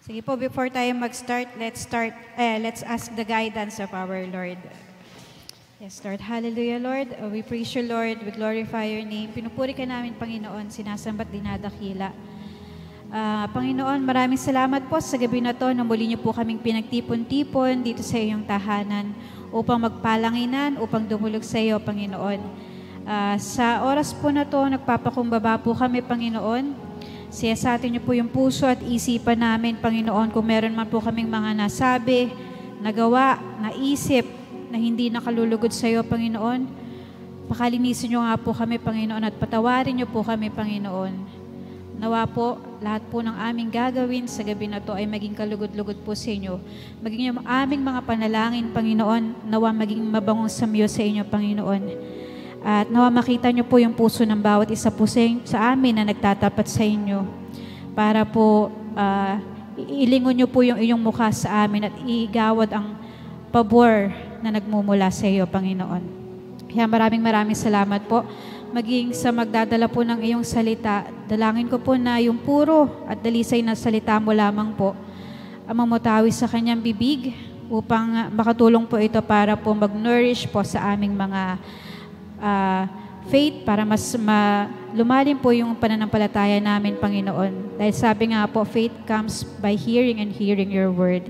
Sige po, before tayo mag-start, let's ask the guidance of our Lord. Yes, Lord. Hallelujah, Lord. We praise you, Lord. We glorify your name. Pinupuri ka namin, Panginoon. Sinasambat, dinadakila. Panginoon, maraming salamat po sa gabi na to na muli niyo po kaming pinagtipon-tipon dito sa iyong tahanan upang magpalanginan, upang dumulog sa iyo, Panginoon. Sa oras po na to, nagpapakumbaba po kami, Panginoon. Siya sa atin niyo po yung puso at isipan namin, Panginoon, kung meron man po kaming mga nasabi, nagawa, naisip, na hindi nakalulugod sa iyo, Panginoon. Pakalinisin niyo nga po kami, Panginoon, at patawarin niyo po kami, Panginoon. Nawa po, lahat po ng aming gagawin sa gabi na to ay maging kalugod-lugod po sa inyo. Maging yung aming mga panalangin, Panginoon, nawa maging mabangong samyo sa inyo, Panginoon. At nawa makita niyo po yung puso ng bawat isa po sa amin na nagtatapat sa inyo para po ilingon niyo po yung iyong mukha sa amin at igawad ang pabor na nagmumula sa iyo, Panginoon. Kaya maraming salamat po. Maging sa magdadala po ng iyong salita, dalangin ko po na yung puro at dalisay na salita mo lamang po ang mamutawi sa kanyang bibig upang makatulong po ito para po mag-nourish po sa aming mga faith para mas lumalim po yung pananampalataya namin, Panginoon. Dahil sabi nga po, faith comes by hearing and hearing your word.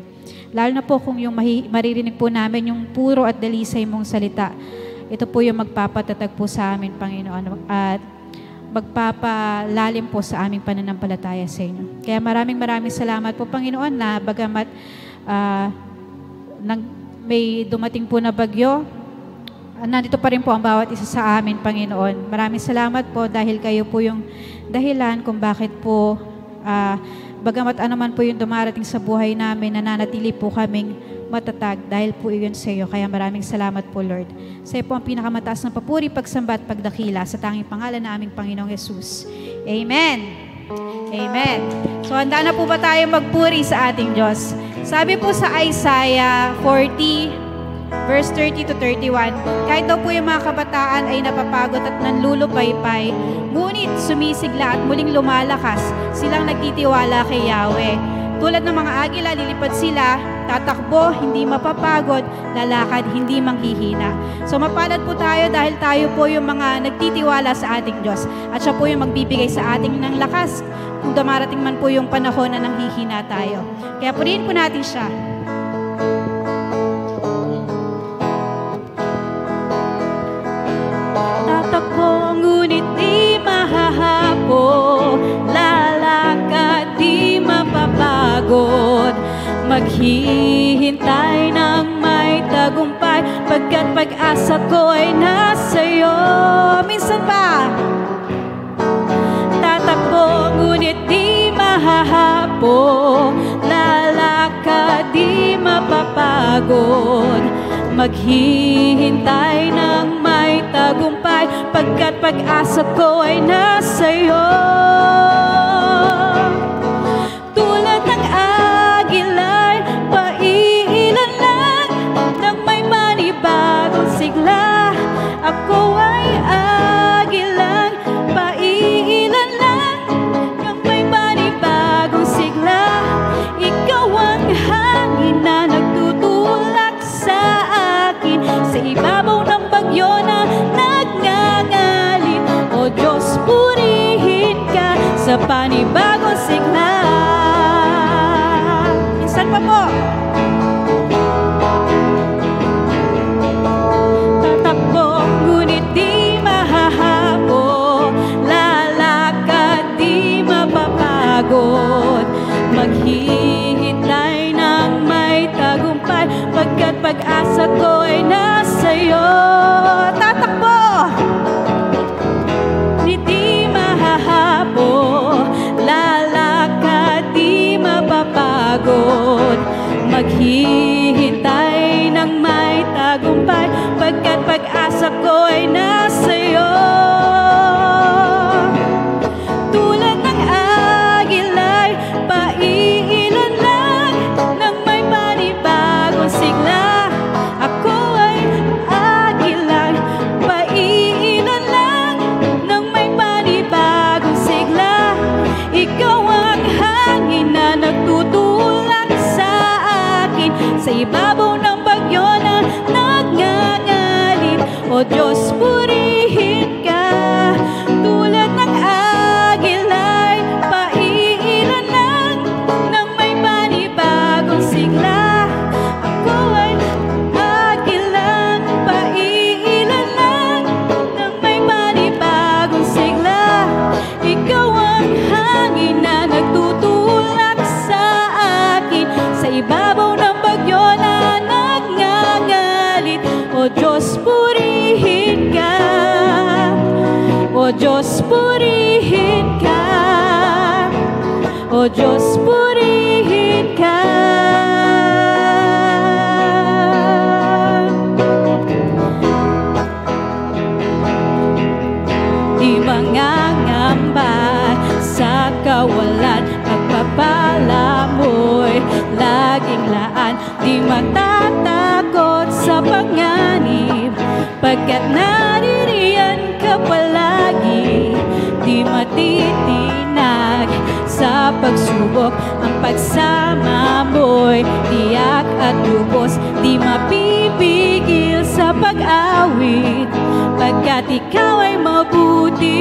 Lalo na po kung yung maririnig po namin yung puro at dalisay mong salita, ito po yung magpapatatag po sa amin, Panginoon, at magpapalalim po sa aming pananampalataya sa inyo. Kaya maraming salamat po, Panginoon, na bagamat may dumating po na bagyo, nandito pa rin po ang bawat isa sa amin, Panginoon. Maraming salamat po dahil kayo po yung dahilan kung bakit po, bagamat anuman po yung dumarating sa buhay namin, nananatili po kaming matatag dahil po iyon sa iyo. Kaya maraming salamat po, Lord. Sa iyo po ang pinakamataas ng papuri, pagsamba at pagdakila sa tanging pangalan na aming Panginoong Yesus. Amen. Amen. So, handa na po ba tayo magpuri sa ating Diyos? Sabi po sa Isaiah 40, verse 30 to 31, kahit daw po yung mga kabataan ay napapagod at nanlulupaypay, ngunit sumisigla at muling lumalakas, silang nagtitiwala kay Yahweh. Tulad ng mga agila, lilipad sila, tatakbo, hindi mapapagod, lalakad, hindi manghihina. So mapalad po tayo dahil tayo po yung mga nagtitiwala sa ating Diyos at siya po yung magbibigay sa ating ng lakas kung dumarating man po yung panahon na nanghihina tayo. Kaya purihin po natin siya. Tatakbo, ngunit di mahahapo, lalakad, di mapapagod, maghihintay ng may tagumpay, pagkat pag-asa ko ay nasa iyo. Minsan pa, tatakbo, ngunit di mahahapo, lalakad, di mapapagod, maghihintay ng may tagumpay, pagkat pag-asa ko ay nasa iyo. Tulad ng agilay, paiilan lang nang may manibagong sigla. Ako ay agilang, paiilan lang nang may manibagong sigla. Ikaw ang hangin na nagtutulak sa akin sa ibabaw ng bagyo na nagngangalin. O Diyos, purihin ka sa panibagong sigla. Minsan pa po. Tatakbo, ngunit di mahahapo, lalakad, di mapapagod, maghihintay ng may tagumpay, pagkat pag-asa ko ay nasa iyo. Tatakbo, di mahahapo, lalakad, di mapapagod, maghihintay ng may tagumpay, pagkat pag-asa ko ay nasa iyo. Tulad ng agilay, paiilan lang nang may panibagong sigla. Ako ay agilay, paiilan lang nang may panibagong sigla. Ikaw ang hangin na nagtutulak purihin ka. O Diyos, purihin ka. Di mangangamba sa kawalan, pagpapala mo'y laging laan. Di matatakot sa panganib, pagkat naririyan ka palagi. Di matitinag sa pagsubok, ang pagsama mo'y tiyak at lubos. Di mapipigil sa pag-awit, pagkat ikaw ay mabuti.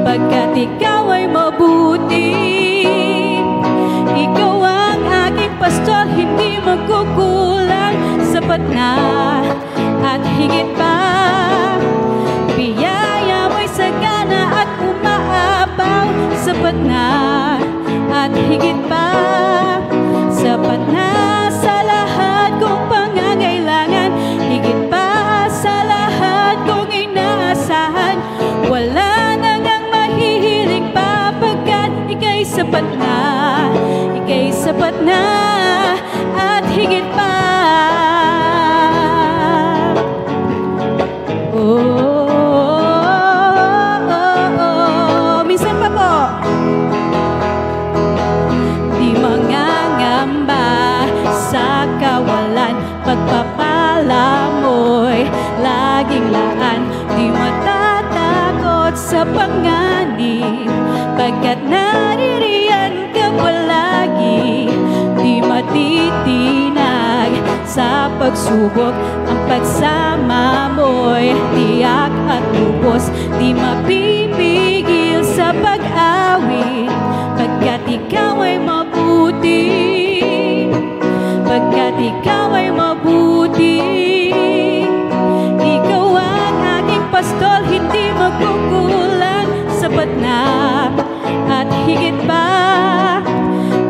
Pagkat ikaw ay mabuti. Ikaw ang aking pastor, hindi magkukulang. Sapat na at higit pa. Biyaya mo'y sagana at umaapaw. Sapat na at higit pa. Sapat na sa lahat kong pangangailangan. Higit pa sa lahat kong inaasahan. Wala na ngang mahihiling pa, pagkat ika'y sapat na. Ika'y sapat na at higit pa. Minsan pa po. Di mangangamba sa kawalan, pagpapala mo'y laging laan. Di matatakot sa panganib, pagkat naririyan ka palagi. Di matitinag sa pagsubok, ang pagsama mo'y tiyak at lubos. Di mapipigil sa pag-awit, pagkat ikaw ay mabuti. Pagkat ikaw ay mabuti. Ikaw ang aking pastol, hindi magkukulang. Sapat na at higit pa.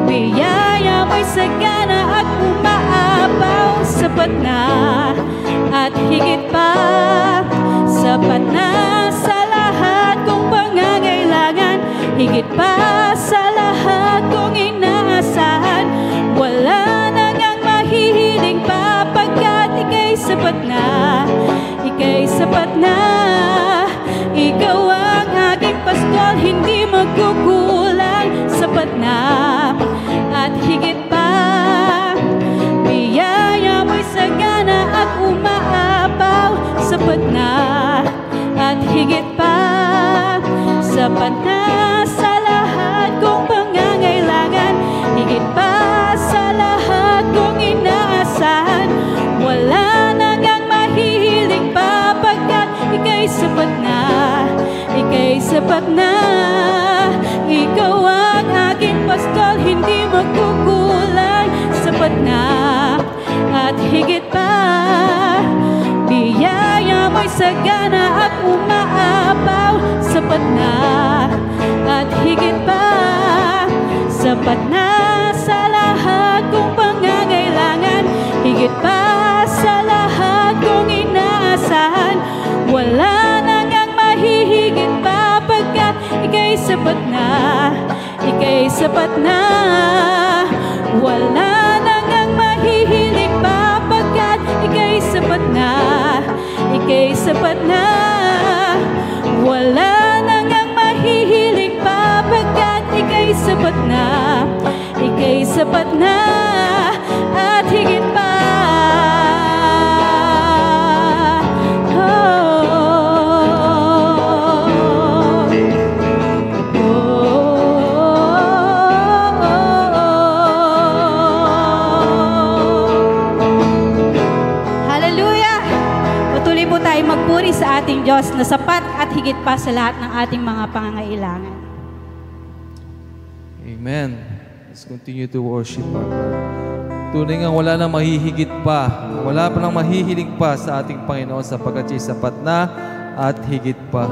Biyaya mo'y sagana at umaapaw. Sapat na at higit pa. Sapat na sa lahat kong pangangailangan. Higit pa sa lahat kong inaasahan. Wala na ngang mahihiling pa, pagkat ika'y sapat na. Ika'y sapat na. Ikaw ang aking pastol, hindi magkukulang. Sapat na at higit pa. Biyaya mo'y sagana at umaapaw. Sapat na at higit pa. Sapat na sa lahat kong pangangailangan. Higit pa sa lahat kong inaasahan. Wala na ngang mahihiling pa, pagkat ika'y sapat na. Ika'y sapat na. Ikaw ang aking pastol, hindi magkukulang. Sapat na at higit pa. Biyaya mo'y sagana at umaapaw. Sapat na at higit pa. Sapat na sa lahat kong pangangailangan. Higit pa sa lahat kong inaasahan. Wala na ngang mahihigit pa, pagkat ika'y sapat na. Ika'y sapat na. Wala na ngang mahihiling pa, pagkat ika'y sapat na. Ika'y sapat na. Wala na ngang mahihiling pa, pagkat ika'y sapat na. Ika'y sapat na at higit pa. Magpuri sa ating Diyos na sapat at higit pa sa lahat ng ating mga pangangailangan. Amen. Let's continue to worship our God. Tunay nga wala nang mahihigit pa, wala pa nang mahihiling pa sa ating Panginoon, sapagkat siya sapat na at higit pa.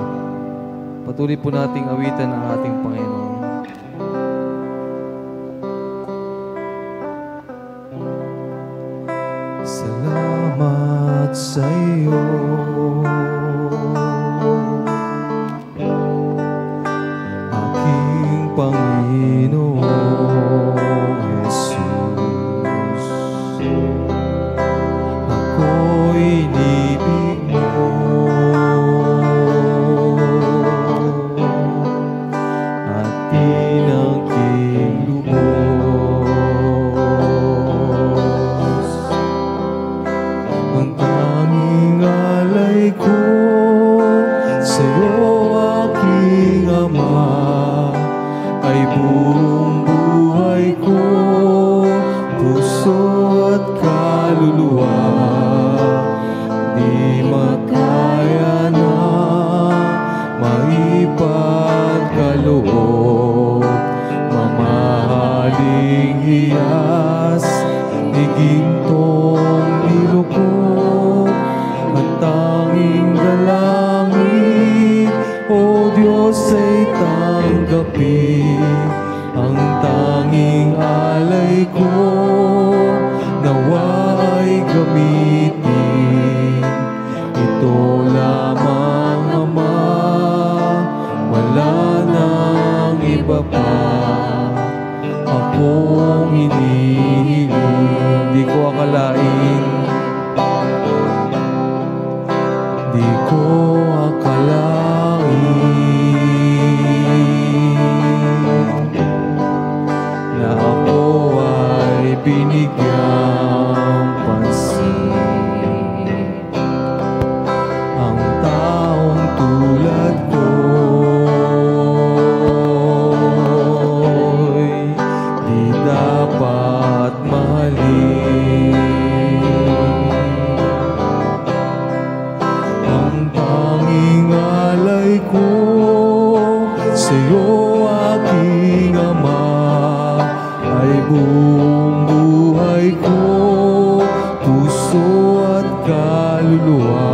Patuloy po nating awitan ang ating Panginoon. Salamat sa iyo, maipagkaloob, mamahaling hiyas ni gintong nilukod, at tanging dalangin, O Diyos ay tanggapin. Ang tanging alay ko, nawa ay gamitin. Ito lamang, Ama, wala nang iba pa akong hinihiling. Di ko akalain, di ko akalain na ako ay binigyang pansin. Ang taong tulad ko'y di dapat mahalin. Ang tanging alay ko sa'yo, aking Ama, ay buong buhay ko, puso at kaluluwa.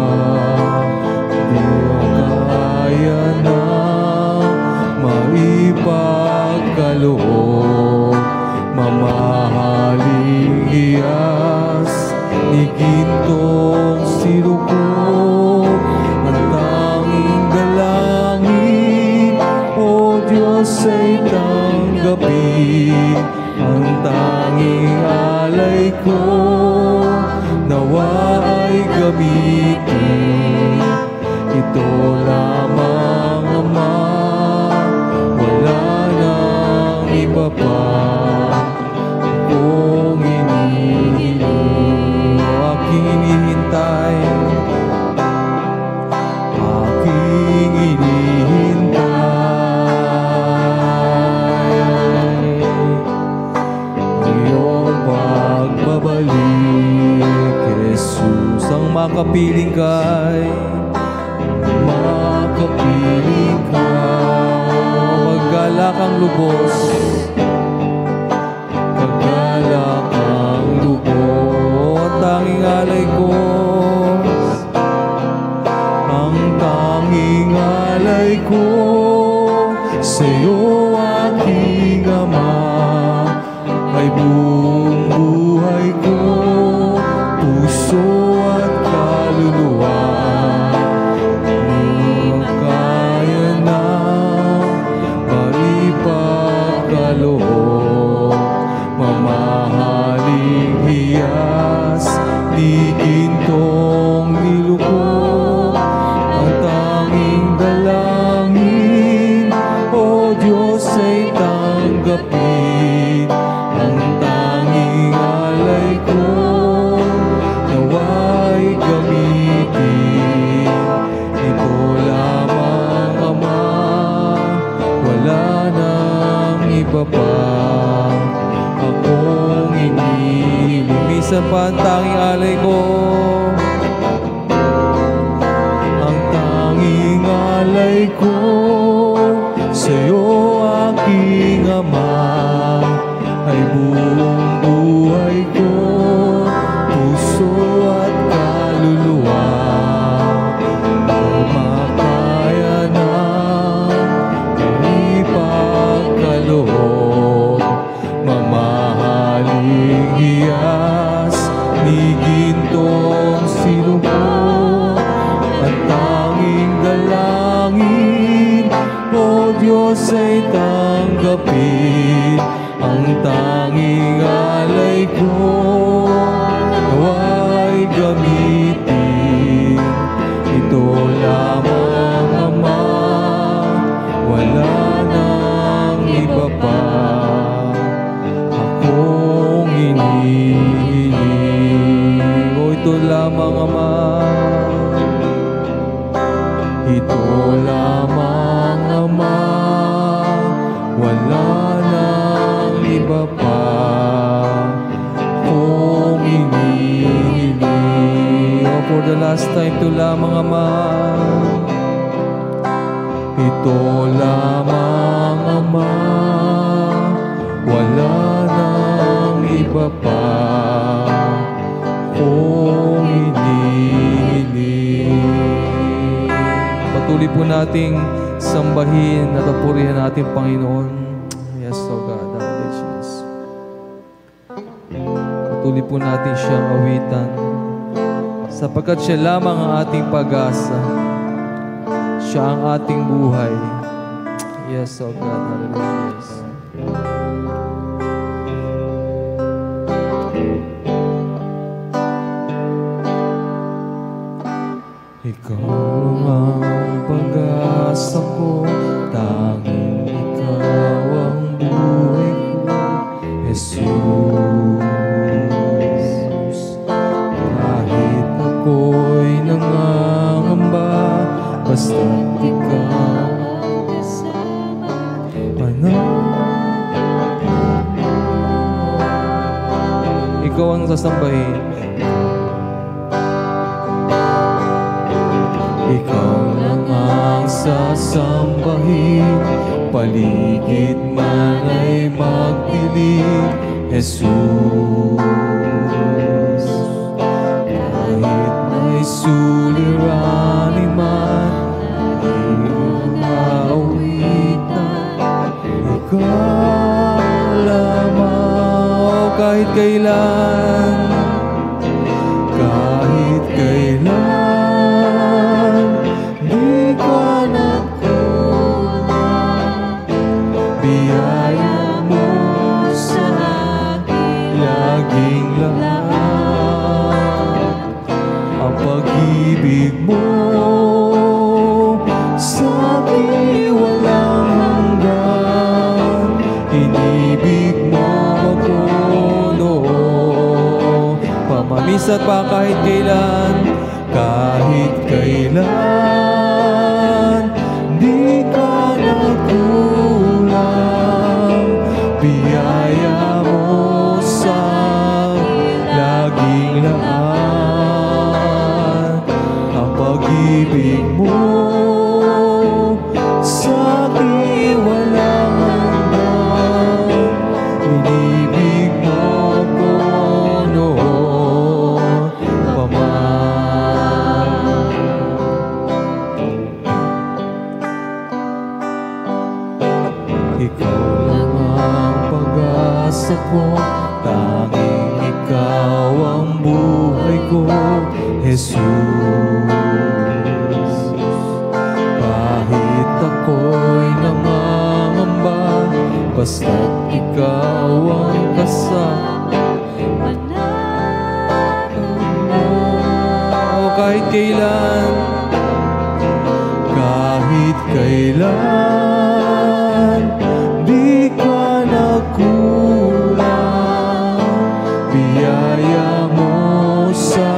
Di kaya na maipagkaloob, mamahaling hiyas ni gintong silukod. Ang tanging dalangin, O Diyos ay tanggapin. Ang tanging alay ko, nawa ay gamitin. Ito lamang, Ama, wala nang iba pa akong hinihiling. Aking hinihintay, aking hinihintay ang iyong pagbabalik, Jesus. Ang makapiling kay, makapiling ka, maggalak ang lubos, maggalak ang lubos. Tanging alay ko, ang tanging alay ko sa'yo, aking Ama, ay buong buhay ko, puso at kaluluwa. Kaya na maipagkaloob, mamahaling hiyas ni gintong nilukod. Ang tanging dalangin, O Diyos ay tanggapin. Ang tanging alay ko, nawa'y gamitin. Ito lamang, Ama, wala nang iba pa akong hinihiling. Minsan pa ang tanging alay ko, ang tanging alay ko sa'yo, aking Ama, ay buong buhay ko, puso at kaluluwa. Makaya na maipagkaloob, mamahaling hiyas ni gintong silukod. At tanging dalangin, O Diyos ay tanggapin. Ang tanging alay ko, nawa'y gamitin. Ito lamang, Ama, wala nang iba pa akong hinihiling. O ito lamang, Ama, ito lamang, Ama, wala nang iba pa akong hinihiling. ito lamang Ama, wala nang iba pa kung hinihiling. Patuloy po nating sambahin at purihan natin Panginoon. Yes, oh God, our Lord Jesus. Patuloy po natin siyang awitan sapagkat siya lamang ang ating pag-asa. Siya ang ating buhay. Yes, oh God, hallelujah. Yes. Ikaw ang pag-asa ko, tanging ikaw ang buhay ko, Jesus. Kahit ako'y nangangamba, basta't ikaw ikaw ang sasambahin. Ikaw lang ang sasambahin, paligid man ay magdilim, Jesus. Kahit may suliranin man, iyong maawitan, ikaw lamang, kahit kailan, kahit kailan, di ka nagkulang, biyaya mo sa akin laging lahat, ang pag-ibig mo sa akin walang hanggan, inibig mo ako noon, pamamisat pa kahit kailan, kahit kailan, di ka nagkulang, biyaya mo sa laging lahat, ang pag-ibig mo sa akin walang hanggan, inibig mo ako noon pa man. Ikaw lang ang pag-asa ko, tanging ikaw ang buhay ko, Jesus. Kahit ako'y nangangamba, basta't ikaw ang kasama, kahit kailan, kahit kailan, di ka nagkulang, biyaya mo sa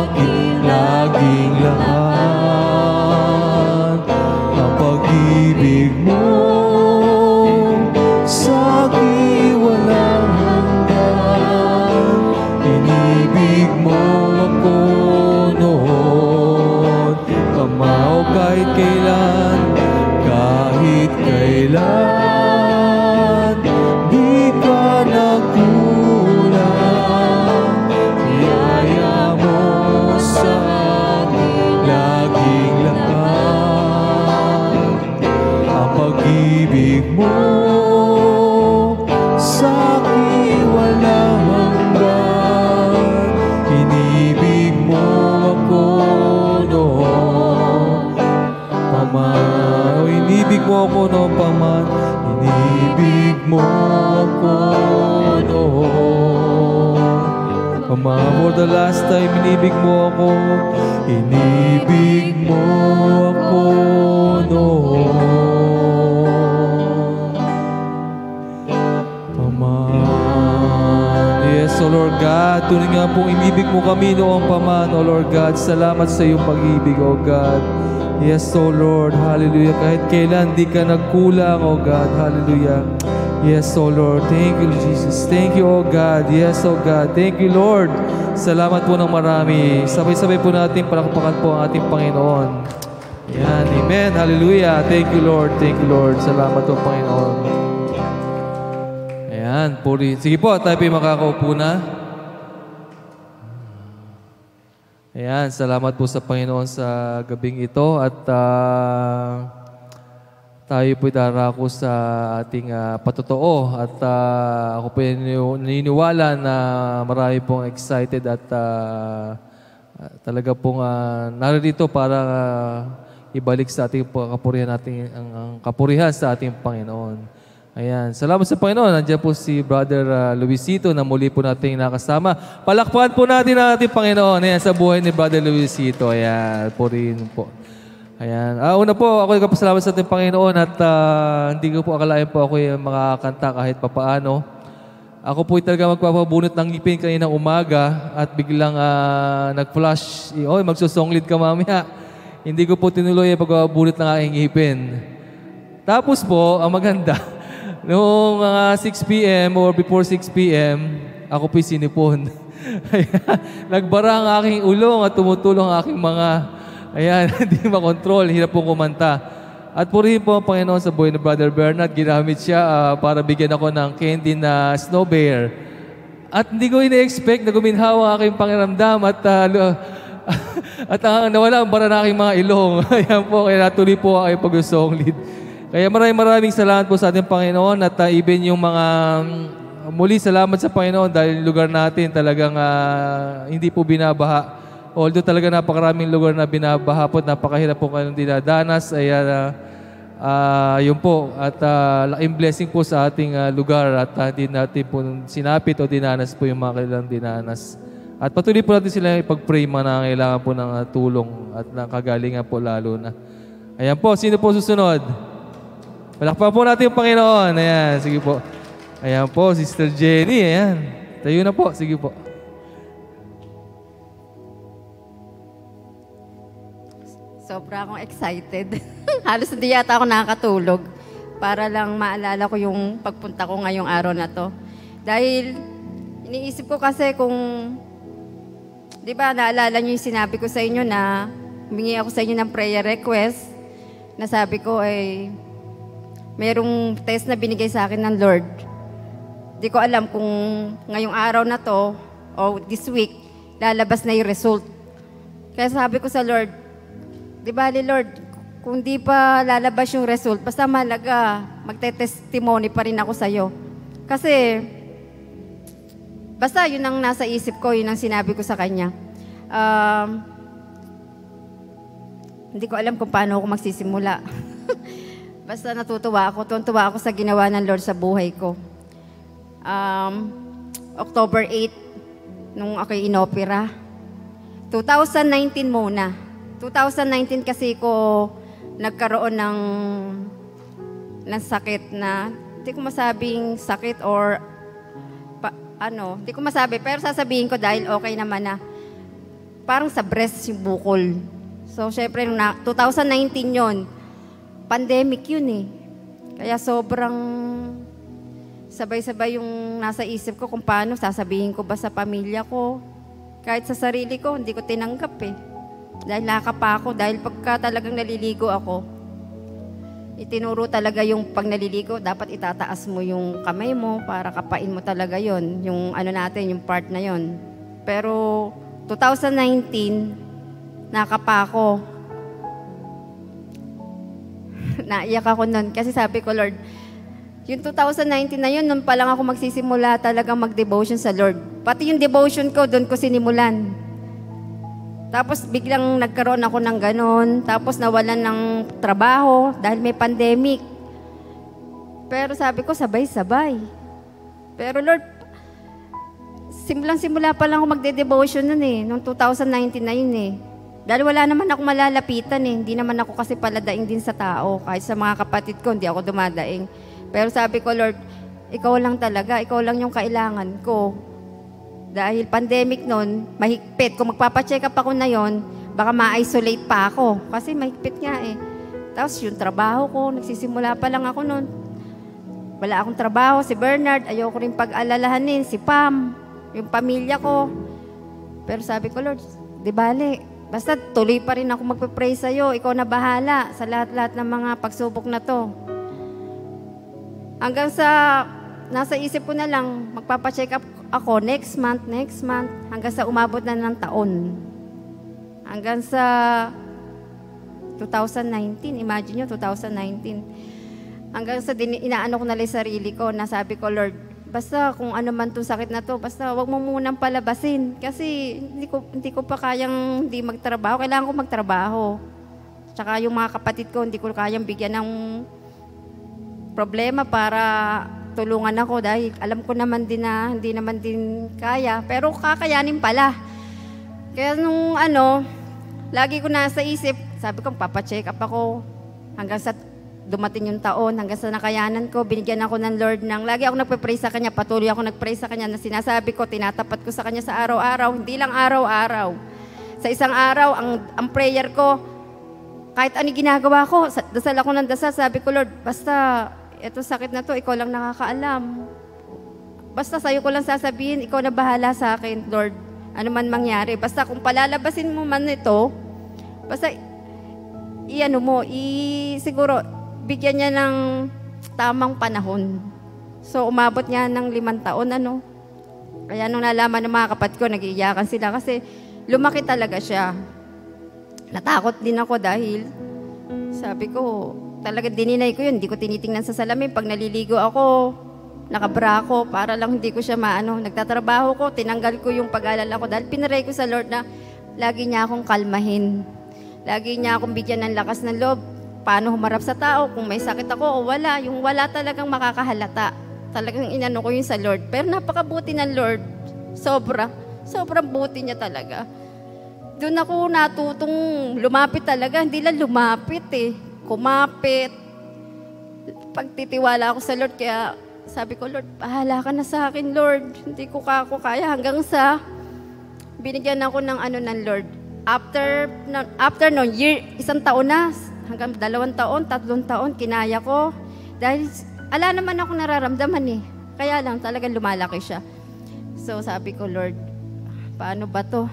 akin laging lahat, ang pag-ibig mo sa akin walang hanggan, inibig mo ako noon pamao, kahit kailan, kahit kailan, di ka nagkulang, biyaya mo sa akin laging lahat, ang pag-ibig mo sa akin walang hanggan, inibig mo ako noon paman, inibig mo ako noon paman, inibig mo ako noon paman, for the last time, inibig mo ako, inibig mo ako noon paman. Yes, O Lord God, tunay nga pong inibig mo kami noong paman, O Lord God. Salamat sa iyong pag-ibig, O God. Yes, O Lord, hallelujah. Kahit kailan di ka nagkulang, O God, hallelujah. Yes, O Lord. Thank you, Jesus. Thank you, O God. Yes, O God. Thank you, Lord. Salamat po ng marami. Sabay-sabay po natin palakpakan po ang ating Panginoon. Yan, amen. Hallelujah. Thank you, Lord. Thank you, Lord. Salamat po, Panginoon. Ayan, puri. Sige po, tayo po makakaupo na. Ayan, salamat po sa Panginoon sa gabing ito at tayo po'y darako sa ating patotoo at ako po'y naniniwala na marami pong excited at talaga pong narito para ibalik sa ating kapurihan natin ang kapurihan sa ating Panginoon. Ayan, salamat sa Panginoon. Nandiyan po si Brother Luisito na muli po nating nakasama. Palakpakan po natin ang ating Panginoon. Ayan, sa buhay ni Brother Luisito. Ayan, purihin po. Ayan. Una po, ako nagpapasalamat sa ating Panginoon at hindi ko po akalain po ako yung makakanta kahit papaano. Ako po talaga magpapabunot ng ngipin kaninang umaga at biglang nag-flash, magsusonglid ka mamaya. Hindi ko po tinuloy yung pagbabunot ng aking ngipin. Tapos po, ang maganda, noong 6 p.m. or before 6 p.m., ako po'y sinipon. Nagbara ang aking ulong at tumutulong ang aking mga hindi makontrol, hirap pong kumanta. At purihin po ang Panginoon sa buhay ni Brother Bernard. Ginamit siya para bigyan ako ng candy na snow bear. At hindi ko ina-expect na guminhawa ang aking pangiramdam at nawala ang bara na aking mga ilong. Ayan po, kaya natuloy po ang aking pag-song lead. Kaya maraming salamat po sa ating Panginoon at even yung mga muli salamat sa Panginoon dahil lugar natin talagang hindi po binabaha. Although talaga napakaraming lugar na binabaha po, napakahirap po kayong dinadanas, ay yun po. At laking blessing po sa ating lugar at hindi natin po sinapit o dinanas po yung mga kailang dinanas. At patuloy po natin sila ipag-pray na kailangan po ng tulong at ng kagalingan po lalo na. Ayan po, sino po susunod? Palakpakan po natin yung Panginoon. Ayan, sige po. Ayan po, Sister Jenny. Ayan. Tayo na po, sige po. Sobra akong excited. Halos hindi yata ako nakakatulog para lang maalala ko yung pagpunta ko ngayong araw na to. Dahil iniisip ko kasi kung, di ba, naalala niyo yung sinabi ko sa inyo na humingi ako sa inyo ng prayer request na sabi ko ay merong test na binigay sa akin ng Lord. Di ko alam kung ngayong araw na to o this week lalabas na yung result. Kaya sabi ko sa Lord, di ba, Lord, kung di pa lalabas yung result, basta malaga, magte-testimony pa rin ako sa'yo. Kasi, basta yun ang nasa isip ko, yun ang sinabi ko sa kanya. Hindi ko alam kung paano ako magsisimula. Basta natutuwa ako, tuntuwa ako sa ginawa ng Lord sa buhay ko. October 8, nung ako'y inopera. 2019 muna. 2019 kasi ko nagkaroon ng sakit na, hindi ko masabing sakit or hindi ko masabi, pero sasabihin ko dahil okay naman na parang sa breast yung bukol. So, syempre, 2019 yon, pandemic yun eh. Kaya sobrang sabay-sabay yung nasa isip ko kung paano sasabihin ko ba sa pamilya ko. Kahit sa sarili ko, hindi ko tinanggap eh. Dahil nakapa ako, dahil pagka talagang naliligo ako, itinuro talaga yung pag naliligo, dapat itataas mo yung kamay mo para kapain mo talaga yon, yung ano natin, yung part na yon. Pero 2019, nakapa ako. Naiyak ako nun kasi sabi ko, Lord, yung 2019 na yun, nun pa lang ako magsisimula talagang mag-devotion sa Lord. Pati yung devotion ko, doon ko sinimulan. Tapos biglang nagkaroon ako ng ganon. Tapos nawalan ng trabaho dahil may pandemic. Pero sabi ko, sabay-sabay. Pero Lord, simulang-simula pa lang ako magde-devotion nun eh. Noong 2019 na yun eh. Dahil wala naman ako malalapitan eh. Hindi naman ako kasi paladaing din sa tao. Kahit sa mga kapatid ko, hindi ako dumadaing. Pero sabi ko, Lord, ikaw lang talaga. Ikaw lang yung kailangan ko. Dahil pandemic nun, mahigpit. Kung magpapacheck up ako na yon, baka ma-isolate pa ako. Kasi mahigpit nga eh. Tapos yung trabaho ko, nagsisimula pa lang ako nun. Wala akong trabaho. Si Bernard, ayoko rin pag-alalahanin. Si Pam, yung pamilya ko. Pero sabi ko, Lord, di bale, basta tuloy pa rin ako magpe-pray sa'yo. Ikaw na bahala sa lahat-lahat ng mga pagsubok na to. Hanggang sa nasa isip ko na lang, magpapacheck up ako next month, hanggang sa umabot na ng taon. Hanggang sa 2019, imagine nyo, 2019. Hanggang sa inaano ko na lang sarili ko, nasabi ko, Lord, basta kung ano man itong sakit na to, basta wag mo munang palabasin. Kasi hindi ko pa kayang hindi magtrabaho. Kailangan ko magtrabaho. Tsaka yung mga kapatid ko, hindi ko kayang bigyan ng problema para tulungan ako dahil alam ko naman din na hindi naman din kaya. Pero kakayanin pala. Kaya nung lagi ko nasa isip, sabi ko, papacheck up ako hanggang sa dumating yung taon, hanggang sa nakayanan ko, binigyan ako ng Lord ng, lagi ako nagpe-pray sa Kanya, patuloy ako nag-pray sa Kanya na sinasabi ko, tinatapat ko sa Kanya sa araw-araw, hindi lang araw-araw. Sa isang araw, ang prayer ko, kahit ano ginagawa ko, dasal ako ng dasal, sabi ko, Lord, basta ito sakit na to, ikaw lang nakakaalam. Basta sa'yo ko lang sasabihin, ikaw na bahala sa akin, Lord. Ano man mangyari. Basta kung palalabasin mo man ito, basta siguro, bigyan niya ng tamang panahon. So, umabot niya ng 5 taon, Kaya nung nalaman ng mga kapatid ko, nag-iiyakan sila kasi lumaki talaga siya. Natakot din ako dahil sabi ko, talaga dininay ko yun. Hindi ko tinitingnan sa salamin. Pag naliligo ako, nakabra ako para lang hindi ko siya nagtatrabaho ko, tinanggal ko yung pag-alala ko dahil pinaray ko sa Lord na lagi niya akong kalmahin. Lagi niya akong bigyan ng lakas ng loob. Paano humarap sa tao, kung may sakit ako o wala. Yung wala talagang makakahalata. Talagang inano ko yun sa Lord. Pero napakabuti ng Lord. Sobrang buti niya talaga. Doon ako natutong lumapit talaga. Hindi lang lumapit kumapit. Pagtitiwala ako sa Lord. Kaya sabi ko, Lord, bahala ka na sa akin, Lord. Hindi ko kaya hanggang sa binigyan ako ng ng Lord. After noon, 1 taon na, hanggang 2 taon, 3 taon, kinaya ko. Dahil, ala naman ako nararamdaman Kaya lang, talagang lumalaki siya. So, sabi ko, Lord, paano ba to?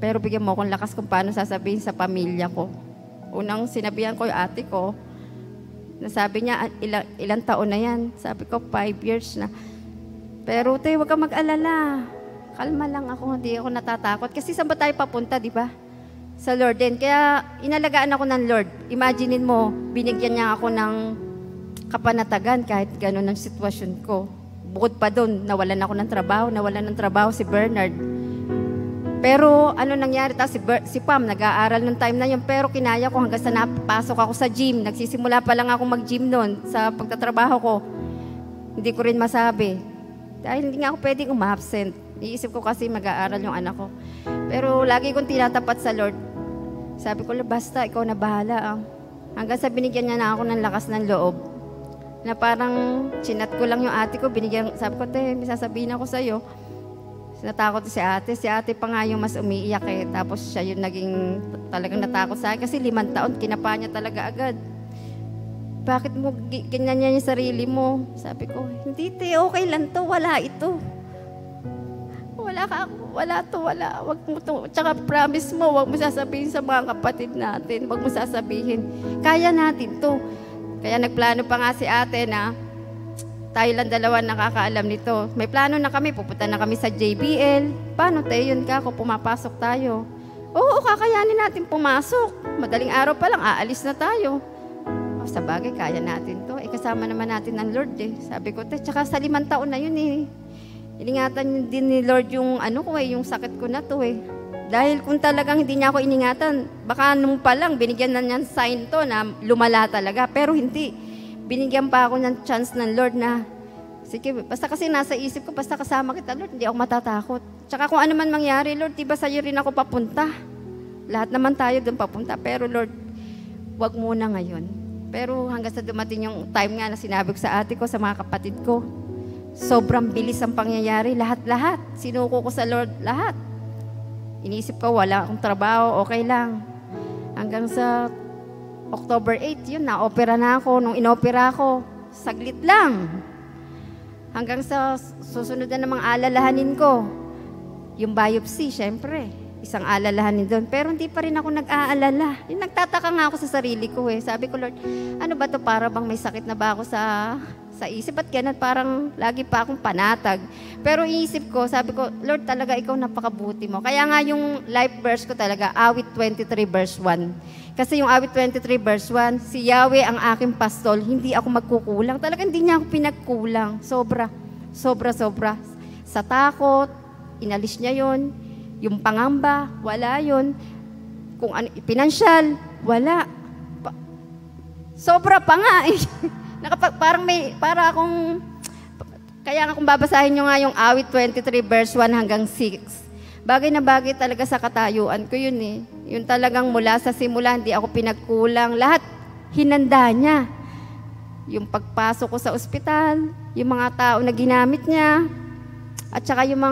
Pero bigyan mo akong lakas kung paano sasabihin sa pamilya ko. Unang sinabihan ko yung ate ko, nasabi niya, ilang taon na yan? Sabi ko, 5 years na. Pero, huwag kang mag-alala. Kalma lang ako, hindi ako natatakot. Kasi saan ba tayo papunta, di ba? Sa Lord din. Kaya inalagaan ako ng Lord. Imaginein mo, binigyan niya ako ng kapanatagan kahit gano'n ang sitwasyon ko. Bukod pa doon, nawalan ng trabaho si Bernard. Pero ano nangyari, si Pam, nag-aaral nung time na yun, pero kinaya ko hanggang sa napasok ako sa gym. Nagsisimula pa lang ako mag-gym noon sa pagtatrabaho ko. Hindi ko rin masabi. Dahil hindi nga ako pwedeng umabsent. Iisip ko kasi mag-aaral yung anak ko. Pero lagi kong tinatapat sa Lord. Sabi ko, basta ikaw na bahala. Hanggang sa binigyan niya na ako ng lakas ng loob. Na parang chinat ko lang yung ate ko. Sabi ko, may sasabihin ako sa'yo. Natakot si ate. Si ate pa nga yung mas umiiyak Tapos siya yung talagang natakot sa akin. Kasi 5 taon, kinapa niya talaga agad. Bakit mo ganyan niya yung sarili mo? Sabi ko, hindi okay lang to. Wala ito. Wala to. Wag mo to. Tsaka promise mo, wag mo sasabihin sa mga kapatid natin. Wag mo sasabihin. Kaya natin to. Kaya nagplano pa nga si ate na tayo lang 2 nakakaalam nito. May plano na kami, pupunta na kami sa JBL. Paano tayo yun kung pumapasok tayo? Oo, kakayanin natin pumasok. Madaling araw pa lang, aalis na tayo. Sa bagay, kaya natin to. Kasama naman natin ng Lord Sabi ko, tsaka sa 5 taon na yun Iningatan din ni Lord yung yung sakit ko na to Dahil kung talagang hindi niya ako iningatan, baka nung pa lang, binigyan na niyan sign to na lumala talaga. Pero hindi. Binigyan pa ako ng chance ng Lord na, sige, basta kasi nasa isip ko, basta kasama kita, Lord, hindi ako matatakot. Tsaka kung ano man mangyari, Lord, diba sa'yo rin ako papunta? Lahat naman tayo doon papunta. Pero Lord, wag muna ngayon. Pero hanggang sa dumating yung time nga na sinabi ko sa ate ko, sa mga kapatid ko, sobrang bilis ang pangyayari. Lahat. Sinuko ko sa Lord, lahat. Iniisip ko, wala akong trabaho, okay lang. Hanggang sa October 8, yun, na-opera na ako. Nung inopera ako, saglit lang. Hanggang sa susunod na namang alalahanin ko, yung biopsy, syempre. isang alalahanin doon. Pero hindi pa rin ako nag-aalala. Yung nagtataka nga ako sa sarili ko eh. Sabi ko, Lord, ano ba to, para bang may sakit na ba ako sa isip? At ganun, parang lagi pa akong panatag. Pero iisip ko, sabi ko, Lord, talaga ikaw napakabuti mo. Kaya nga yung life verse ko talaga, Awit 23 verse 1. Kasi yung Awit 23 verse 1, si Yahweh ang aking pastol, hindi ako magkukulang. Talaga hindi niya ako pinagkulang. Sobra. Sa takot, inalis niya yon. Yung pangamba, wala yon. Kung pinansyal, wala. Sobra pa nga eh. Kaya nga kung babasahin nyo nga yung Awit 23 verse 1 hanggang 6, bagay na bagay talaga sa katayuan ko yun eh. Yun talagang mula sa simula, hindi ako pinagkulang. Lahat, hinanda niya. Yung pagpasok ko sa ospital, yung mga tao na ginamit niya, at saka yung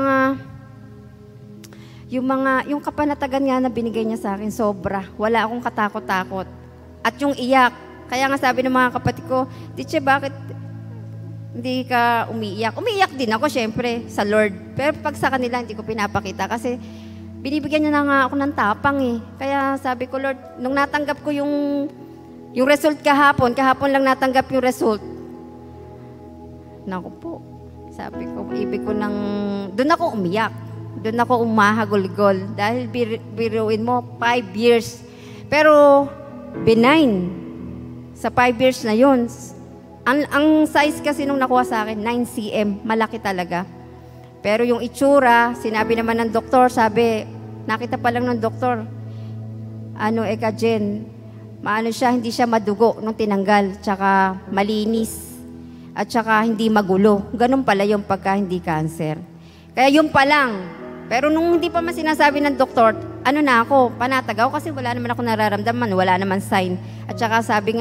kapanatagan nga na binigay niya sa akin, sobra. Wala akong katakot-takot. At yung iyak, kaya nga sabi ng mga kapatid ko, Tiche, bakit hindi ka umiiyak? Umiiyak din ako, syempre, sa Lord. Pero pag sa kanila, hindi ko pinapakita kasi binibigyan niya na nga ako ng tapang eh. Kaya sabi ko, Lord, nung natanggap ko yung result kahapon lang natanggap yung result. Naku po, sabi ko, ibig ko doon ako umiyak. Doon ako umahagulgol. Dahil biruin mo, 5 years. Pero, benign. Sa 5 years na yun, ang size kasi nung nakuha sa akin, 9 cm, malaki talaga. Pero yung itsura, sinabi naman ng doktor, sabi, nakita pa lang ng doktor, Jen, hindi siya madugo nung tinanggal, tsaka malinis, at tsaka hindi magulo. Ganun pala yung pagka hindi cancer. Kaya yung pa lang, pero nung hindi pa man sinasabi ng doktor, panatag ako kasi wala naman ako nararamdaman, wala naman sign. At saka sabi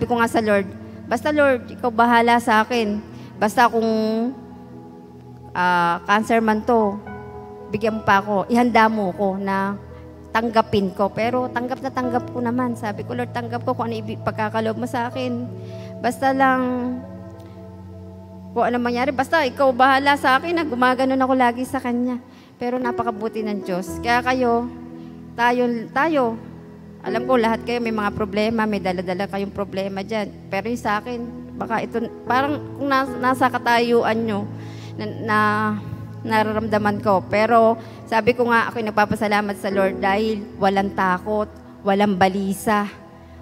ko nga sa Lord, basta Lord, ikaw bahala sa akin. Basta kung cancer man to, bigyan mo pa ako, ihanda mo ko na tanggapin ko. Pero tanggap na tanggap ko naman. Sabi ko, Lord, tanggap ko kung ano pagkakaloob mo sa akin. Basta lang, kung ano mangyari, basta ikaw bahala sa akin na gumaganon ako lagi sa Kanya. Pero napakabuti ng Diyos. Kaya tayo, alam ko lahat kayo may mga problema, may dala-dala kayong problema dyan. Pero yung sa akin, baka ito, parang kung nasa katayuan nyo, na nararamdaman ko. Pero sabi ko nga, ako'y nagpapasalamat sa Lord dahil walang takot, walang balisa,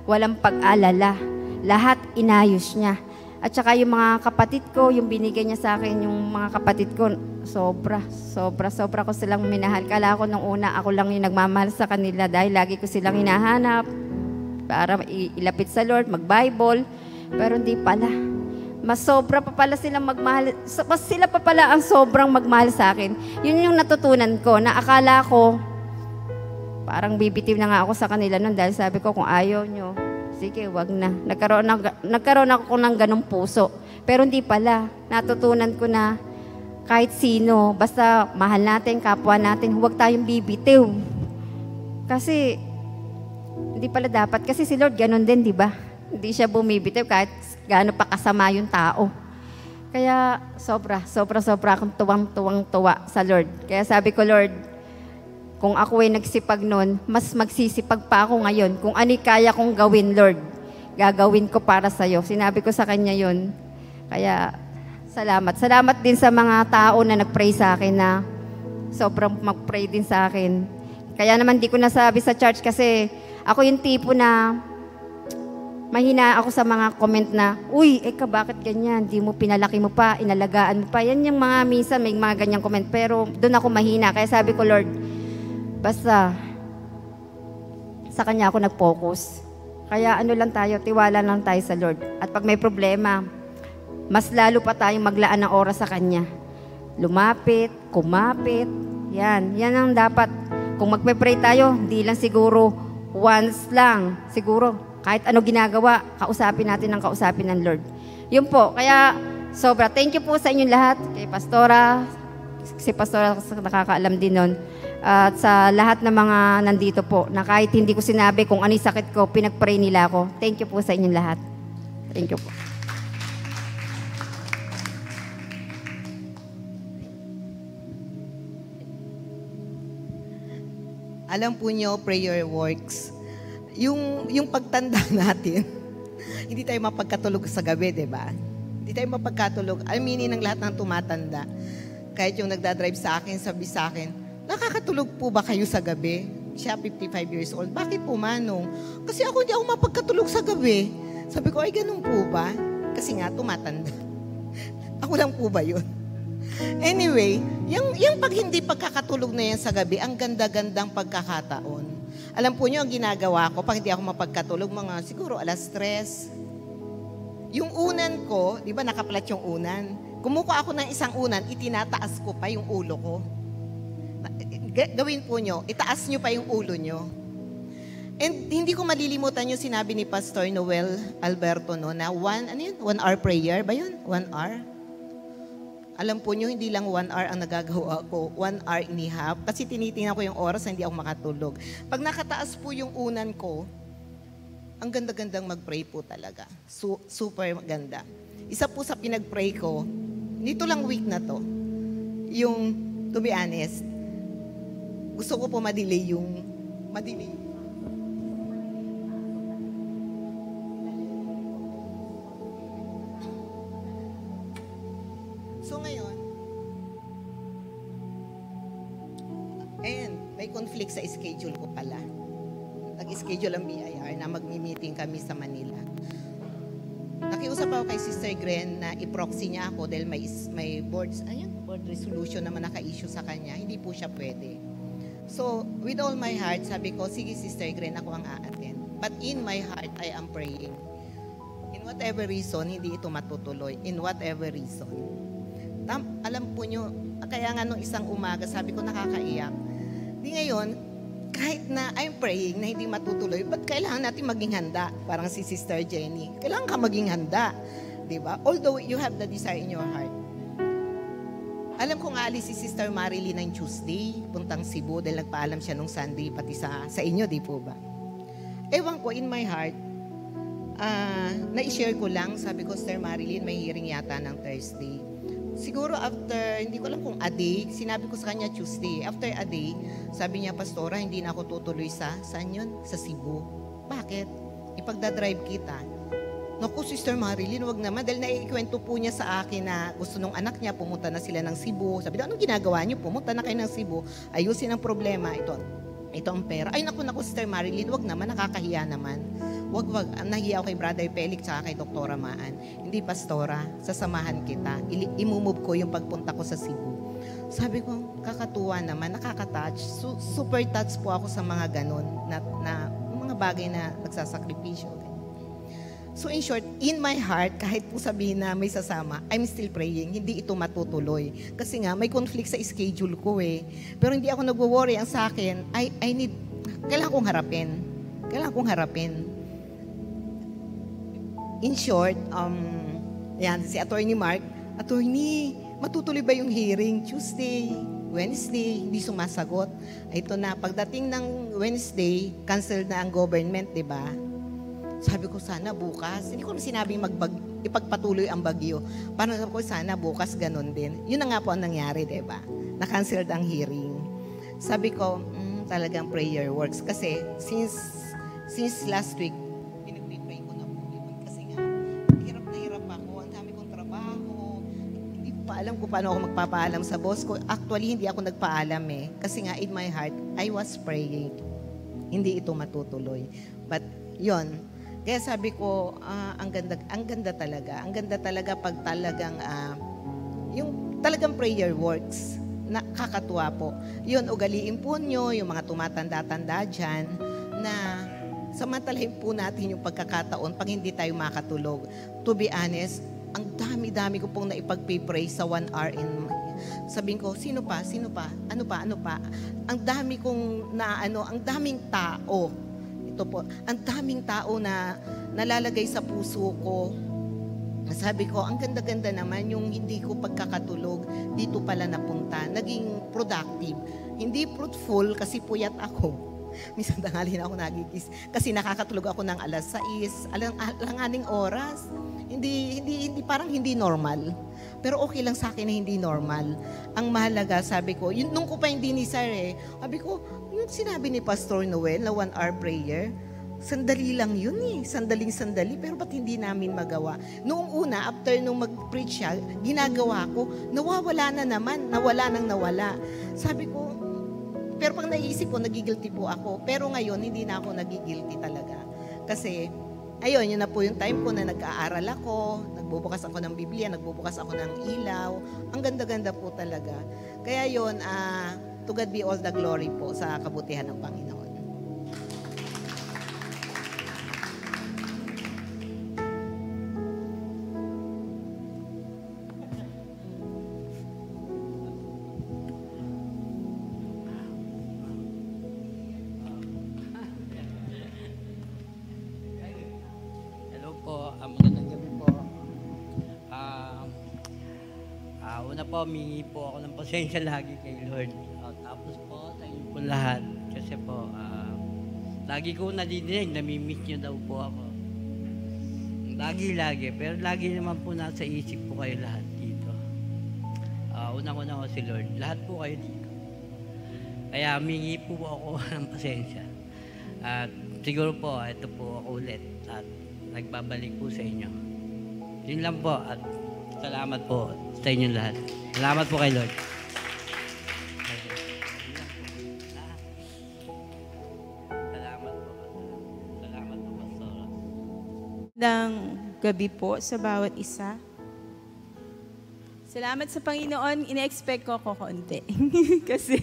walang pag-alala. Lahat inayos niya. At saka yung mga kapatid ko, yung binigay niya sa akin, yung mga kapatid ko, sobra ko silang minahal. Kala ko nung una, ako lang yung nagmamahal sa kanila dahil lagi ko silang hinahanap para ilapit sa Lord, mag-Bible. Pero hindi pala. Mas sobra pa pala silang magmahal. Mas sila pa pala ang sobrang magmahal sa akin. Yun yung natutunan ko, na akala ko, parang bibitiw na nga ako sa kanila nun dahil sabi ko, kung ayaw nyo, sige, wag na. Nagkaroon ako ng ganong puso. Pero hindi pala. Natutunan ko na kahit sino, basta mahal natin, kapwa natin, huwag tayong bibitiw. Kasi, hindi pala dapat. Kasi si Lord, ganon din, di ba? Hindi siya bumibitiw kahit gaano pa kasama yung tao. Kaya, sobra akong tuwang-tuwa sa Lord. Kaya sabi ko, Lord, kung ako ay nagsipag noon, mas magsisipag pa ako ngayon. Kung ano kaya kong gawin, Lord, gagawin ko para sa'yo. Sinabi ko sa Kanya yun. Kaya, salamat. Salamat din sa mga tao na nag-pray sa akin na sobrang mag-pray din sa akin. Kaya naman di ko nasabi sa church kasi ako yung tipo na mahina ako sa mga comment na, uy, bakit ganyan? Di mo pinalaki mo pa, inalagaan mo pa. Yan yung mga minsan may mga ganyang comment. Pero doon ako mahina. Kaya sabi ko, Lord, basta, sa Kanya ako nag-focus. Kaya lang tayo, tiwala lang tayo sa Lord. At pag may problema, mas lalo pa tayong maglaan ng oras sa Kanya. Lumapit, kumapit, yan ang dapat. Kung magpe-pray tayo, hindi lang siguro once lang. Siguro, kahit ano ginagawa, kausapin natin ng Lord. Yun po, kaya sobra. Thank you po sa inyong lahat. Kay Pastora, si Pastora nakakaalam din nun. At sa lahat ng mga nandito po, na kahit hindi ko sinabi kung ano yung sakit ko, pinag-pray nila ako. Thank you po sa inyong lahat. Thank you po. Alam po nyo, prayer works. Yung pagtanda natin, hindi tayo mapagkatulog sa gabi, di ba? Hindi tayo mapagkatulog. Aminin ng lahat ng tumatanda. Kahit yung nagdadrive sa akin, sabi sa akin, nakakatulog po ba kayo sa gabi? Siya, 55 years old. Bakit po, Manong? Kasi ako hindi ako mapagkatulog sa gabi. Sabi ko, ay ganun po ba? Kasi nga, tumatanda. Ako lang po ba yun? Anyway, yung pag hindi pagkakatulog na yan sa gabi, ang ganda-gandang pagkakataon. Alam po nyo, ang ginagawa ko, pag hindi ako mapagkatulog, mga siguro 3:00. Yung unan ko, di ba nakaplat yung unan? Kumukuha ako ng isang unan, itinataas ko pa yung ulo ko. Gawin po nyo, itaas nyo pa yung ulo nyo. And hindi ko malilimutan yung sinabi ni Pastor Noel Alberto no, na 1 hour prayer ba yun? 1 hour? Alam po nyo, hindi lang 1 hour ang nagagawa ko, 1 hour and a half. Kasi tinitingnan ko yung oras na hindi ako makatulog. Pag nakataas po yung unan ko, ang ganda-gandang mag-pray po talaga. Super ganda. Isa po sa pinag-pray ko, nito lang week na to, yung, to be honest, gusto ko po madelay. So ngayon, may conflict sa schedule ko pala. Nag-schedule ang BIR na magmi-meeting kami sa Manila. Nakiusap ako kay Sister Gren na i-proxy niya ako dahil may board resolution naman naka-issue sa kanya. Hindi po siya pwede. So, with all my heart, sabi ko, sige Sister Gren, ako ang a-attend. But in my heart, I am praying. In whatever reason, hindi ito matutuloy. In whatever reason. Alam po nyo, kaya nga nung isang umaga, sabi ko nakakaiyak. Di ngayon, kahit na I'm praying na hindi matutuloy, ba't kailangan natin maging handa? Parang si Sister Jenny. Kailangan ka maging handa. Diba? Although you have the desire in your heart. Alam kong aalis si Sister Marilyn ng Tuesday, puntang Cebu, dahil nagpaalam siya nung Sunday, pati sa inyo, di po ba? Ewan ko, in my heart, na-share ko lang, sabi ko, Sister Marilyn, may hearing yata ng Thursday. Siguro after, hindi ko alam kung a day, sinabi ko sa kanya Tuesday. After a day, sabi niya, Pastora, hindi na ako tutuloy saan yun? Sa Cebu. Bakit? Ipagdadrive kita. Naku, Sister Marilyn, wag naman. Dahil naikwento po niya sa akin na gusto nung anak niya, pumunta na sila ng Cebu. Sabi daw, anong ginagawa niyo? Pumunta na kayo ng Cebu. Ayusin ang problema. Ito ang pera. Ay, naku, Sister Marilyn, wag naman. Nakakahiya naman. Wag. Nahiya ako kay Brother Felix at kay Doktora Maan. Hindi, Pastora, sasamahan kita. Imumove ko yung pagpunta ko sa Cebu. Sabi ko, kakatuwa naman, nakaka-touch. Super touch po ako sa mga ganun na mga bagay na nagsasakripisyo. So in short, in my heart, kahit po sabihin na may sasama, I'm still praying, hindi ito matutuloy. Kasi nga, may conflict sa schedule ko eh. Pero hindi ako nagwo-worry. Ang sa akin, kailangan kong harapin. In short, si Attorney Mark, Attorney, matutuloy ba yung hearing? Tuesday, Wednesday, hindi sumasagot. Ito na, pagdating ng Wednesday, cancel na ang government, di ba? Sabi ko, sana bukas. Hindi ko na sinabing ipagpatuloy ang bagyo. Parang sabi ko, sana bukas ganun din. Yun na nga po ang nangyari, diba? Na-cancelled ang hearing. Sabi ko, talagang prayer works. Kasi since last week, pinag-pray ko na po. Kasi nga, hirap na hirap ako. Ang dami kong trabaho. Hindi ko pa alam kung paano ako magpapaalam sa boss ko. Actually, hindi ako nagpaalam eh. Kasi nga, in my heart, I was praying. Hindi ito matutuloy. But, yon. Kaya sabi ko, ang ganda talaga. Ang ganda talaga pag talagang, yung talagang prayer works. Nakakatuwa po. Yun, ugaliin po nyo, yung mga tumatanda-tanda dyan, na samantalahin po natin yung pagkakataon pag hindi tayo makatulog. To be honest, ang dami-dami ko pong naipag-pray sa 1 hour in sabihin ko, sino pa? Ano pa? Ang dami kong ang daming tao. Ito po, ang daming tao na nalalagay sa puso ko. Sabi ko, ang ganda-ganda naman yung hindi ko pagkakatulog, dito pala napunta. Naging productive. Hindi fruitful kasi puyat ako. Minsan tanghali na ako nagigis. Kasi nakakatulog ako ng 6:00, alanganing oras. Hindi, parang hindi normal. Pero okay lang sa akin na hindi normal. Ang mahalaga, sabi ko, yun, nung ko pa hindi ni Sir sabi ko, yung sinabi ni Pastor Noel na 1 hour prayer, sandali lang yun sandaling-sandali, pero ba't hindi namin magawa? Noong una, after nung mag-preach siya, ginagawa ko, nawawala na naman, nawala. Sabi ko, pero pag naisip ko, nagigilty po ako. Pero ngayon, hindi na ako nagigilty talaga. Kasi, ayun, yun na po yung time ko na nag-aaral ako, nagbubukas ako ng Biblia, nagbubukas ako ng ilaw. Ang ganda-ganda po talaga. Kaya yun, to God be all the glory po sa kabutihan ng Panginoon. Magandang gabi po. Una po, humingi po ako ng pasensya lagi kay Lord. Tapos po, sa inyo po lahat. Kasi po, lagi ko nadidinig, namimiss niyo daw po ako. Lagi. Pero lagi naman po nasa isip po kayo lahat dito. Una-una ko si Lord. Lahat po kayo dito. Kaya humingi po ako ng pasensya. At siguro po, ito po ako ulit. At nagbabalik po sa inyo. Yun lang po at salamat po sa inyo lahat. Salamat po kay Lord. Salamat po. Salamat po, Pastor. Magandang gabi po sa bawat isa. Salamat sa Panginoon, ina-expect ko konti. Kasi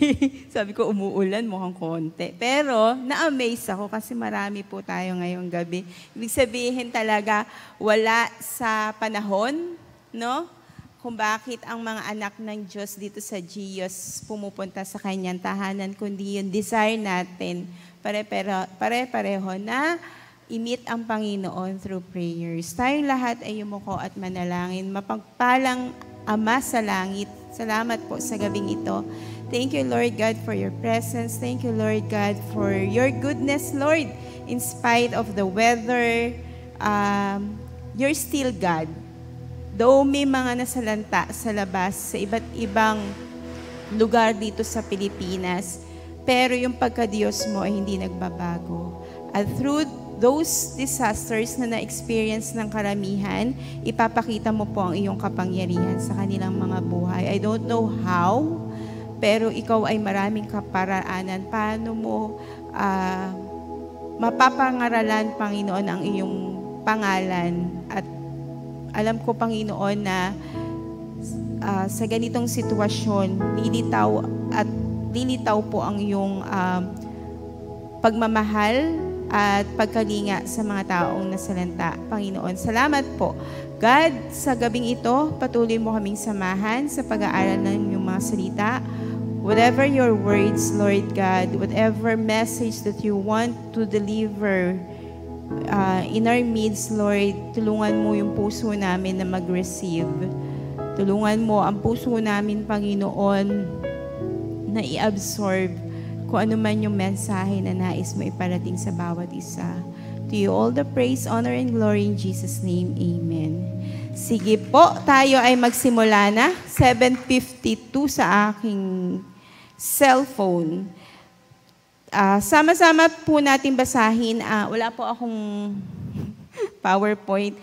sabi ko umuulan, mukhang konti. Pero na-amaze ako kasi marami po tayo ngayong gabi. Ibig sabihin talaga wala sa panahon, no? Kung bakit ang mga anak ng Diyos dito sa Gios pumupunta sa kanyang tahanan, kundi yung desire natin pare-pareho na i-meet ang Panginoon through prayers. Tayong lahat ay yumuko at manalangin. Mapagpalang Ama sa langit, salamat po sa gabing ito. Thank you, Lord God, for your presence. Thank you, Lord God, for your goodness, Lord. In spite of the weather, you're still God. Though may mga nasalanta sa labas, sa iba't ibang lugar dito sa Pilipinas, pero yung pagka-Diyos mo ay hindi nagbabago. At through those disasters na na-experience ng karamihan, ipapakita mo po ang iyong kapangyarihan sa kanilang mga buhay. I don't know how, pero ikaw ay maraming kaparaanan. Paano mo mapapangaralan, Panginoon, ang iyong pangalan? At alam ko, Panginoon, na sa ganitong sitwasyon, lilitaw po ang iyong pagmamahal at pagkalinga sa mga taong nasalanta. Panginoon, salamat po. God, sa gabing ito, patuloy mo kaming samahan sa pag-aaral ng iyong mga salita. Whatever your words, Lord God, whatever message that you want to deliver in our midst, Lord, tulungan mo yung puso namin na mag-receive. Tulungan mo ang puso namin, Panginoon, na i-absorb kung ano man yung mensahe na nais mo iparating sa bawat isa. To you all the praise, honor, and glory in Jesus' name. Amen. Sige po, tayo ay magsimula na. 7:52 sa aking cellphone. Sama-sama po natin basahin. Wala po akong PowerPoint.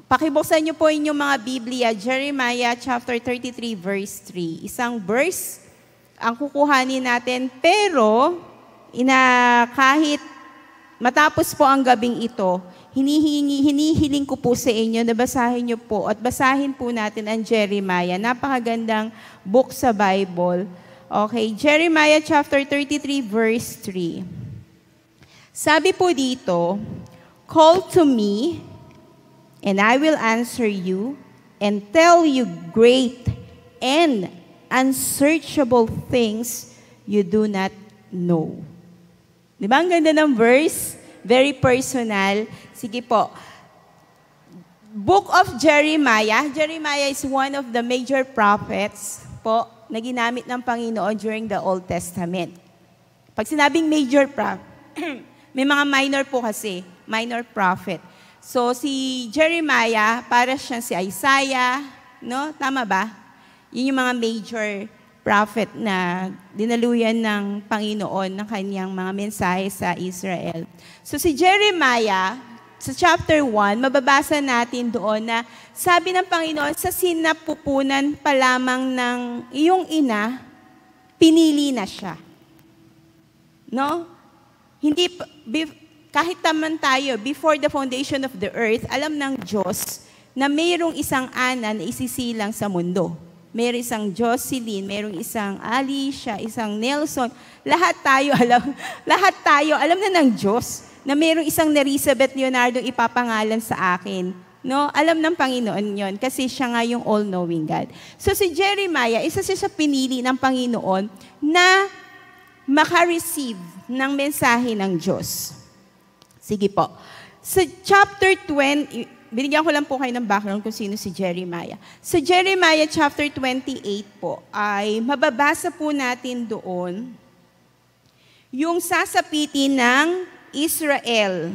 Pakibuksan niyo po inyong mga Biblia. Jeremiah chapter 33 verse 3. Isang verse ang kukuhanin natin, pero kahit matapos po ang gabing ito, hinihiling ko po sa inyo na basahin niyo po at basahin po natin ang Jeremiah. Napakagandang book sa Bible. Okay, Jeremiah chapter 33 verse 3. Sabi po dito, "Call to me, and I will answer you, and tell you great and unsearchable things you do not know." Di ba ang ganda ng verse? Very personal. Sige po. Book of Jeremiah. Jeremiah is one of the major prophets po na ginamit ng Panginoon during the Old Testament. Pag sinabing major prophet, may mga minor po kasi. Minor prophet. So si Jeremiah, para siyang si Isaiah, no? Tama ba? Yun yung mga major prophet na dinaluyan ng Panginoon ng kanyang mga mensahe sa Israel. So si Jeremiah, sa chapter 1, mababasa natin doon na sabi ng Panginoon, sa sinapupunan pa lamang ng iyong ina, pinili na siya. No? Hindi, kahit naman tayo, before the foundation of the earth, alam ng Diyos na mayroong isang Ana na isisilang sa mundo. Mayroong isang Jocelyn, mayroong isang Alicia, isang Nelson. Lahat tayo alam na ng Diyos na mayroong isang Nerizabeth Leonardo ipapangalan sa akin. No? Alam ng Panginoon yon kasi siya nga yung all-knowing God. So si Jeremiah, isa siya sa pinili ng Panginoon na maka-receive ng mensahe ng Diyos. Sige po. Sa chapter 20, binigyan ko lang po kayo ng background kung sino si Jeremiah. Sa Jeremiah chapter 28 po, ay mababasa po natin doon yung sasapitin ng Israel,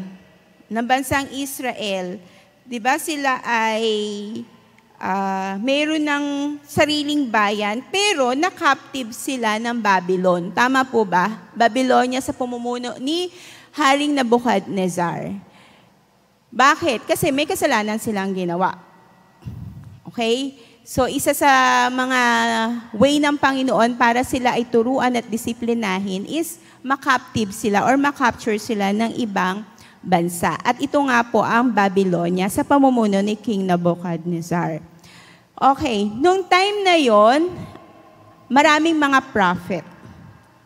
ng bansang Israel. Diba sila ay mayroon ng sariling bayan, pero na-captive sila ng Babylon. Tama po ba? Babylonia sa pamumuno ni Haring Nebuchadnezzar. Bakit? Kasi may kasalanan silang ginawa. Okay? So, isa sa mga way ng Panginoon para sila ay turuan at disiplinahin is makaptive sila or makapture sila ng ibang bansa. At ito nga po ang Babylonia sa pamumuno ni King Nebuchadnezzar. Okay, nung time na yon, maraming mga prophet.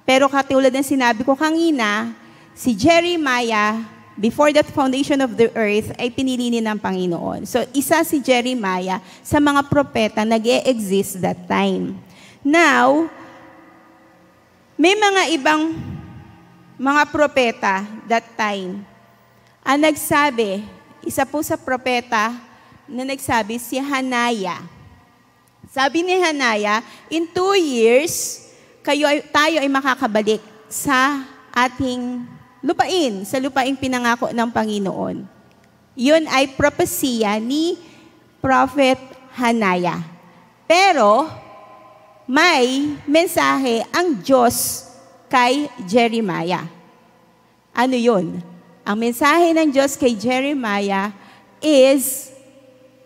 Pero katulad ng sinabi ko kanina, si Jeremiah, before the foundation of the earth, ay pinili ng Panginoon. So, isa si Jeremiah sa mga propeta nag-e-exist that time. Now, may mga ibang mga propeta that time. Ang nagsabi, isa po sa propeta na nagsabi, si Hanaya. Sabi ni Hanaya, in 2 years, tayo ay makakabalik sa ating lupain, sa lupaing pinangako ng Panginoon. Yun ay propesya ni Prophet Hanaya. Pero, may mensahe ang Diyos kay Jeremiah. Ano yun? Ang mensahe ng Diyos kay Jeremiah is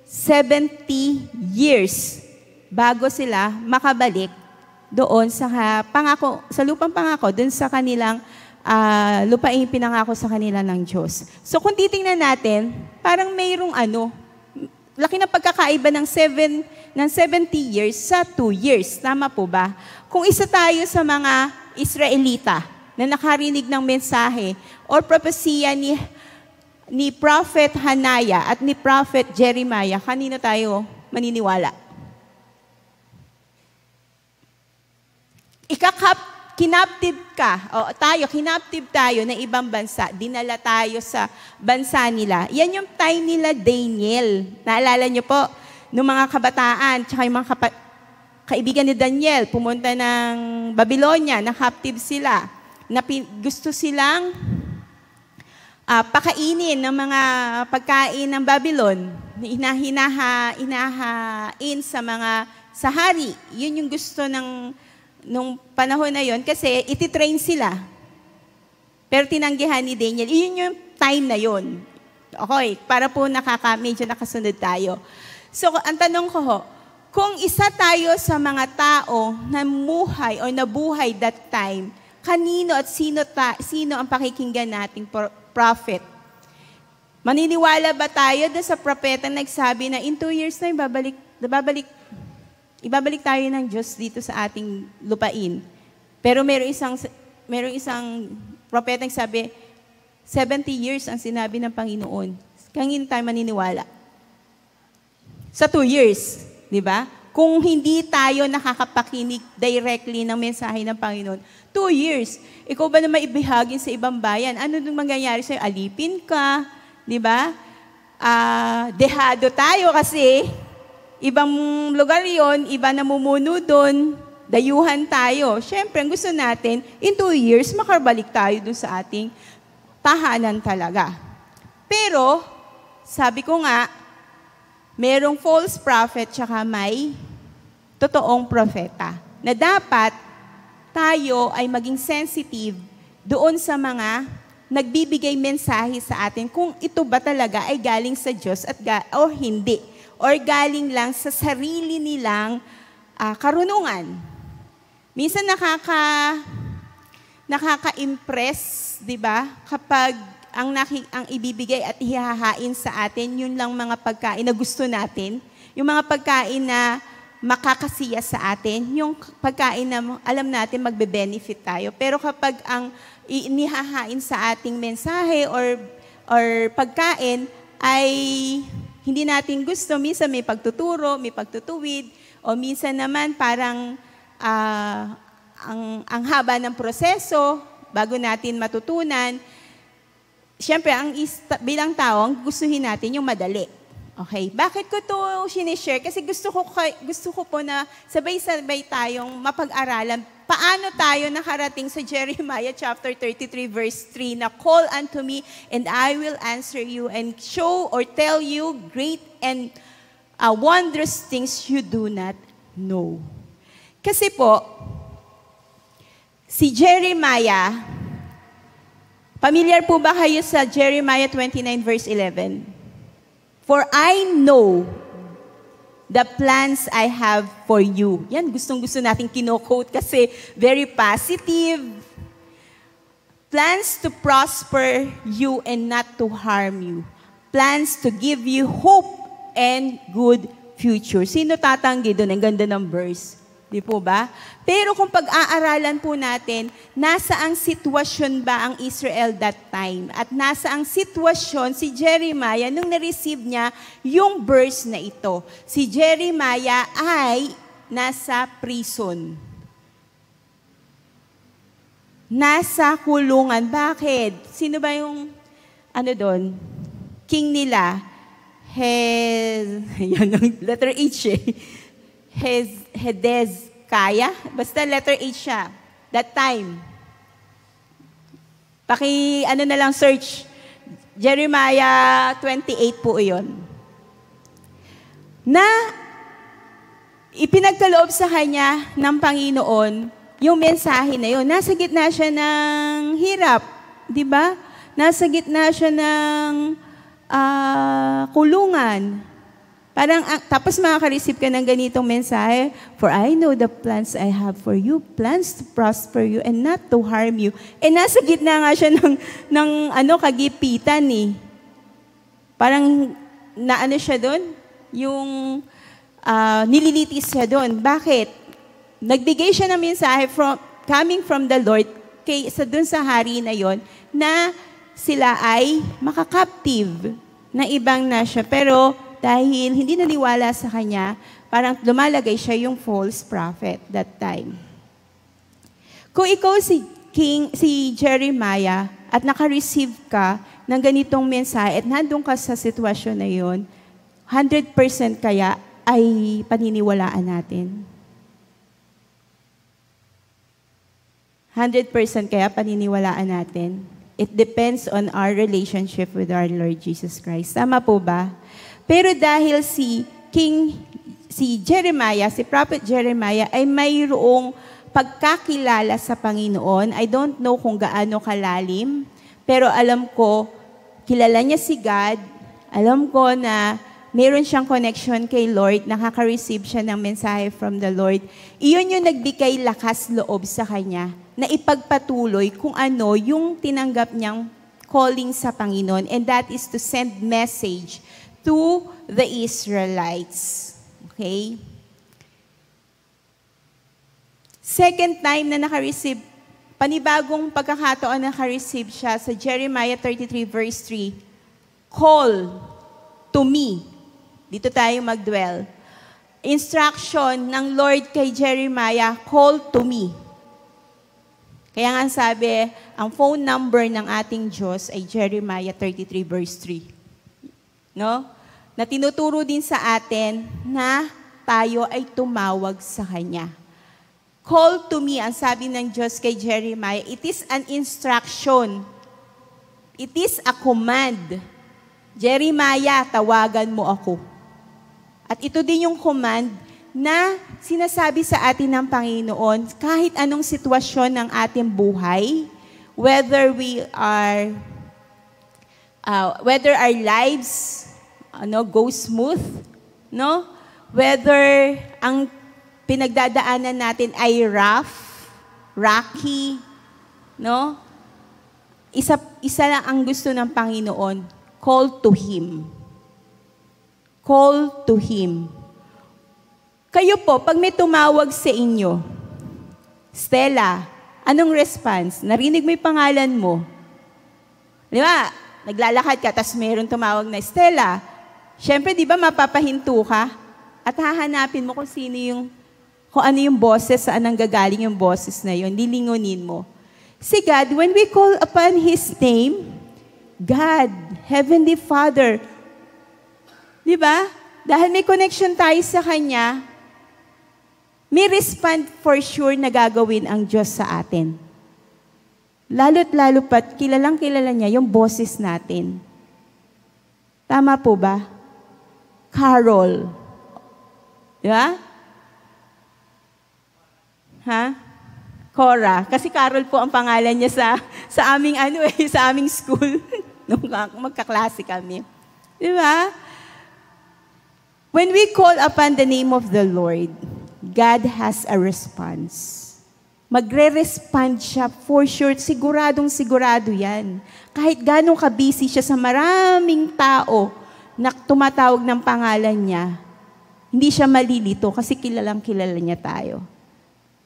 70 years bago sila makabalik doon sa pangako, sa lupang pangako, doon sa kanilang lupaing pinangako sa kanila ng Diyos. So kung titingnan natin, parang mayroong laki na pagkakaiba ng 70 years sa 2 years. Tama po ba? Kung isa tayo sa mga Israelita na nakarinig ng mensahe or propesya ni Prophet Hanaya at ni Prophet Jeremiah, kanino tayo maniniwala? Kinaptive tayo ng ibang bansa, dinala tayo sa bansa nila. Yan yung time nila Daniel. Naalala niyo po, nung mga kabataan, tsaka yung mga kaibigan ni Daniel, pumunta ng Babylonia, na-captive sila, gusto silang pakainin ng mga pagkain ng Babylon, inahain sa hari. Yun yung gusto nung panahon na yon kasi ititrain sila. Pero tinanggihan ni Daniel. Iyon yung time na yon. Okay, para po medyo nakasunod tayo. So, ang tanong ko kung isa tayo sa mga tao na nabuhay that time, kanino at sino ang pakikinggan nating prophet? Maniniwala ba tayo doon sa propeta nagsabi na in 2 years na ibabalik tayo ng Diyos dito sa ating lupain. Pero meron isang propeta ang sabi, 70 years ang sinabi ng Panginoon. Kanino tayo maniniwala? Sa 2 years, di ba? Kung hindi tayo nakakapakinig directly ng mensahe ng Panginoon, 2 years. Ikaw ba na maibahagin sa ibang bayan? Ano nung mangyayari sa'yo? Alipin ka, di ba? Dehado tayo kasi ibang lugar yon, iba namumuno doon, dayuhan tayo. Siyempre, ang gusto natin, in 2 years, makabalik tayo doon sa ating tahanan talaga. Pero, sabi ko nga, merong false prophet tsaka may totoong propeta. Na dapat tayo ay maging sensitive doon sa mga nagbibigay mensahe sa atin kung ito ba talaga ay galing sa Diyos o hindi. Or galing lang sa sarili nilang karunungan. Minsan nakaka-impress, di ba? Kapag ang ibibigay at ihahain sa atin, yun lang mga pagkain na gusto natin. Yung mga pagkain na makakasiya sa atin, yung pagkain na alam natin magbe-benefit tayo. Pero kapag ang inihahain sa ating mensahe or pagkain ay hindi natin gusto, minsan may pagtuturo, may pagtutuwid, o minsan naman parang ang haba ng proseso bago natin matutunan. Siyempre, bilang tao, ang gustuhin natin yung madali. Okay? Bakit ko ito sinishare? Kasi gusto ko po na sabay-sabay tayong mapag-aralan paano tayo nakarating sa Jeremiah chapter 33 verse 3 na call unto me and I will answer you and show or tell you great and wondrous things you do not know. Kasi po, si Jeremiah, familiar po ba kayo sa Jeremiah 29 verse 11? For I know the plans I have for you. Yan, gustong-gusto natin kino-quote kasi very positive. Plans to prosper you and not to harm you. Plans to give you hope and good future. Sino tatanggi doon? Ang ganda ng verse. Di po ba? Pero kung pag-aaralan po natin, nasa ang sitwasyon ba ang Israel that time? At nasa ang sitwasyon si Jeremiah nung na-receive niya yung verse na ito. Si Jeremiah ay nasa prison. Nasa kulungan. Bakit? Sino ba yung doon? King nila? Yan ang letter H eh. Hezekiah, basta letter H siya. That time. Na lang search. Jeremiah 28 po iyon. Na ipinagkaloob sa kanya ng Panginoon yung mensahe na yun. Nasa gitna siya ng hirap. Di ba? Nasa gitna siya ng kulungan. Tapos makaka-receive ka ng ganitong mensahe, for I know the plans I have for you, plans to prosper you and not to harm you. Nasa gitna nga siya ng kagipitan eh. Parang siya doon, yung nililitis siya doon. Bakit? Nagbigay siya ng mensahe coming from the Lord doon sa hari na yon na sila ay makakaptive na ibang nasya. Pero dahil hindi naniwala sa kanya, parang lumalagay siya yung false prophet that time. Kung ikaw si Jeremiah at naka-receive ka ng ganitong mensahe at nandun ka sa sitwasyon na yun, 100% kaya ay paniniwalaan natin? 100% kaya paniniwalaan natin? It depends on our relationship with our Lord Jesus Christ. Tama po ba? Pero dahil si Jeremiah, si Prophet Jeremiah ay mayroong pagkakilala sa Panginoon. I don't know kung gaano kalalim, pero alam ko, kilala niya si God. Alam ko na meron siyang connection kay Lord, nakaka-receive siya ng mensahe from the Lord. Iyon yung nagbigay lakas loob sa kanya na ipagpatuloy kung ano yung tinanggap niyang calling sa Panginoon, and that is to send message to the Israelites. Okay? Second time na naka-receive, panibagong pagkakataon na naka-receive siya sa Jeremiah 33 verse 3, call to me. Dito tayo mag-dwell. Instruction ng Lord kay Jeremiah, call to me. Kaya nga sabi, ang phone number ng ating Diyos ay Jeremiah 33 verse 3. No? Na tinuturo din sa atin na tayo ay tumawag sa Kanya. Call to me, ang sabi ng Diyos kay Jeremiah, it is an instruction. It is a command. Jeremiah, tawagan mo ako. At ito din yung command na sinasabi sa atin ng Panginoon kahit anong sitwasyon ng ating buhay, whether our lives go smooth, no? Whether ang pinagdadaanan natin ay rough, rocky, no? Isa lang ang gusto ng Panginoon, call to Him. Call to Him. Kayo po, pag may tumawag sa inyo, Stella, anong response? Narinig mo yung pangalan mo. Di ba? Naglalakad ka, tapos mayroong tumawag na, Stella. Siyempre, di ba, mapapahinto ka? At hahanapin mo kung ano yung boses, saan ang gagaling yung boses na yun. Lilingunin mo. Si God, when we call upon His name, God, Heavenly Father, di ba? Dahil may connection tayo sa Kanya, may respond for sure na gagawin ang Diyos sa atin. Lalo't lalo pat, kilalang kilala niya yung boses natin. Tama po ba? Carol. Di ba? Ha? Cora. Kasi Carol po ang pangalan niya sa aming sa aming school. Nung magkaklase kami. Di ba? When we call upon the name of the Lord, God has a response. Magre-respond siya for sure. Sigurado yan. Kahit ganong ka-busy siya sa maraming tao na tumatawag ng pangalan niya, hindi siya malilito kasi kilalang kilala niya tayo.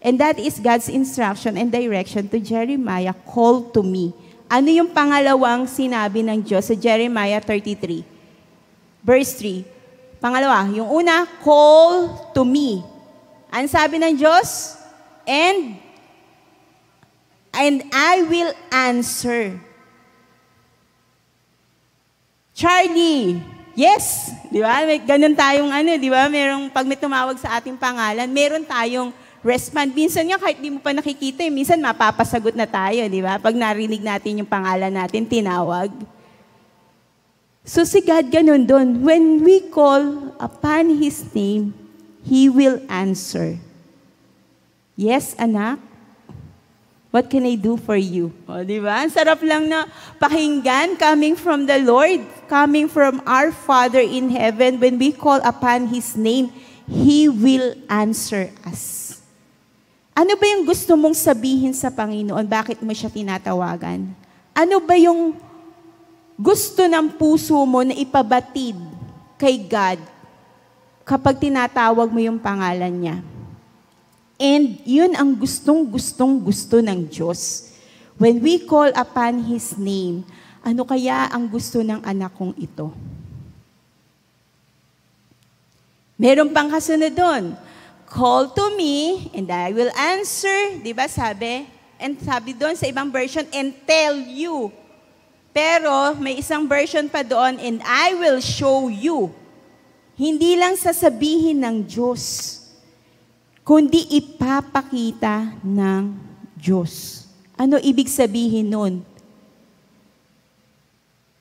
And that is God's instruction and direction to Jeremiah, call to me. Ano yung pangalawang sinabi ng Diyos sa Jeremiah 33? Verse 3. Pangalawa, yung una, call to me. Ano sabi ng Diyos? And I will answer. Charlie, yes. Di ba? Ganun tayong di ba? Pag may tumawag sa ating pangalan, meron tayong respond. Minsan nga, kahit di mo pa nakikita, minsan mapapasagot na tayo, di ba? Pag narinig natin yung pangalan natin, tinawag. So si God ganun doon. When we call upon His name, He will answer. Yes, anak? What can I do for you? O, di ba? Ang sarap lang na pakinggan coming from the Lord, coming from our Father in heaven. When we call upon His name, He will answer us. Ano ba yung gusto mong sabihin sa Panginoon? Bakit mo siya tinatawagan? Ano ba yung gusto ng puso mo na ipabatid kay God kapag tinatawag mo yung pangalan niya? And yun ang gustong-gusto ng Diyos. When we call upon His name, ano kaya ang gusto ng anak kong ito? Meron pang kasunod doon. Call to me, and I will answer. Di ba sabi? And sabi doon sa ibang version, and tell you. Pero may isang version pa doon, and I will show you. Hindi lang sasabihin ng Diyos, kundi ipapakita ng Diyos. Ano ibig sabihin nun?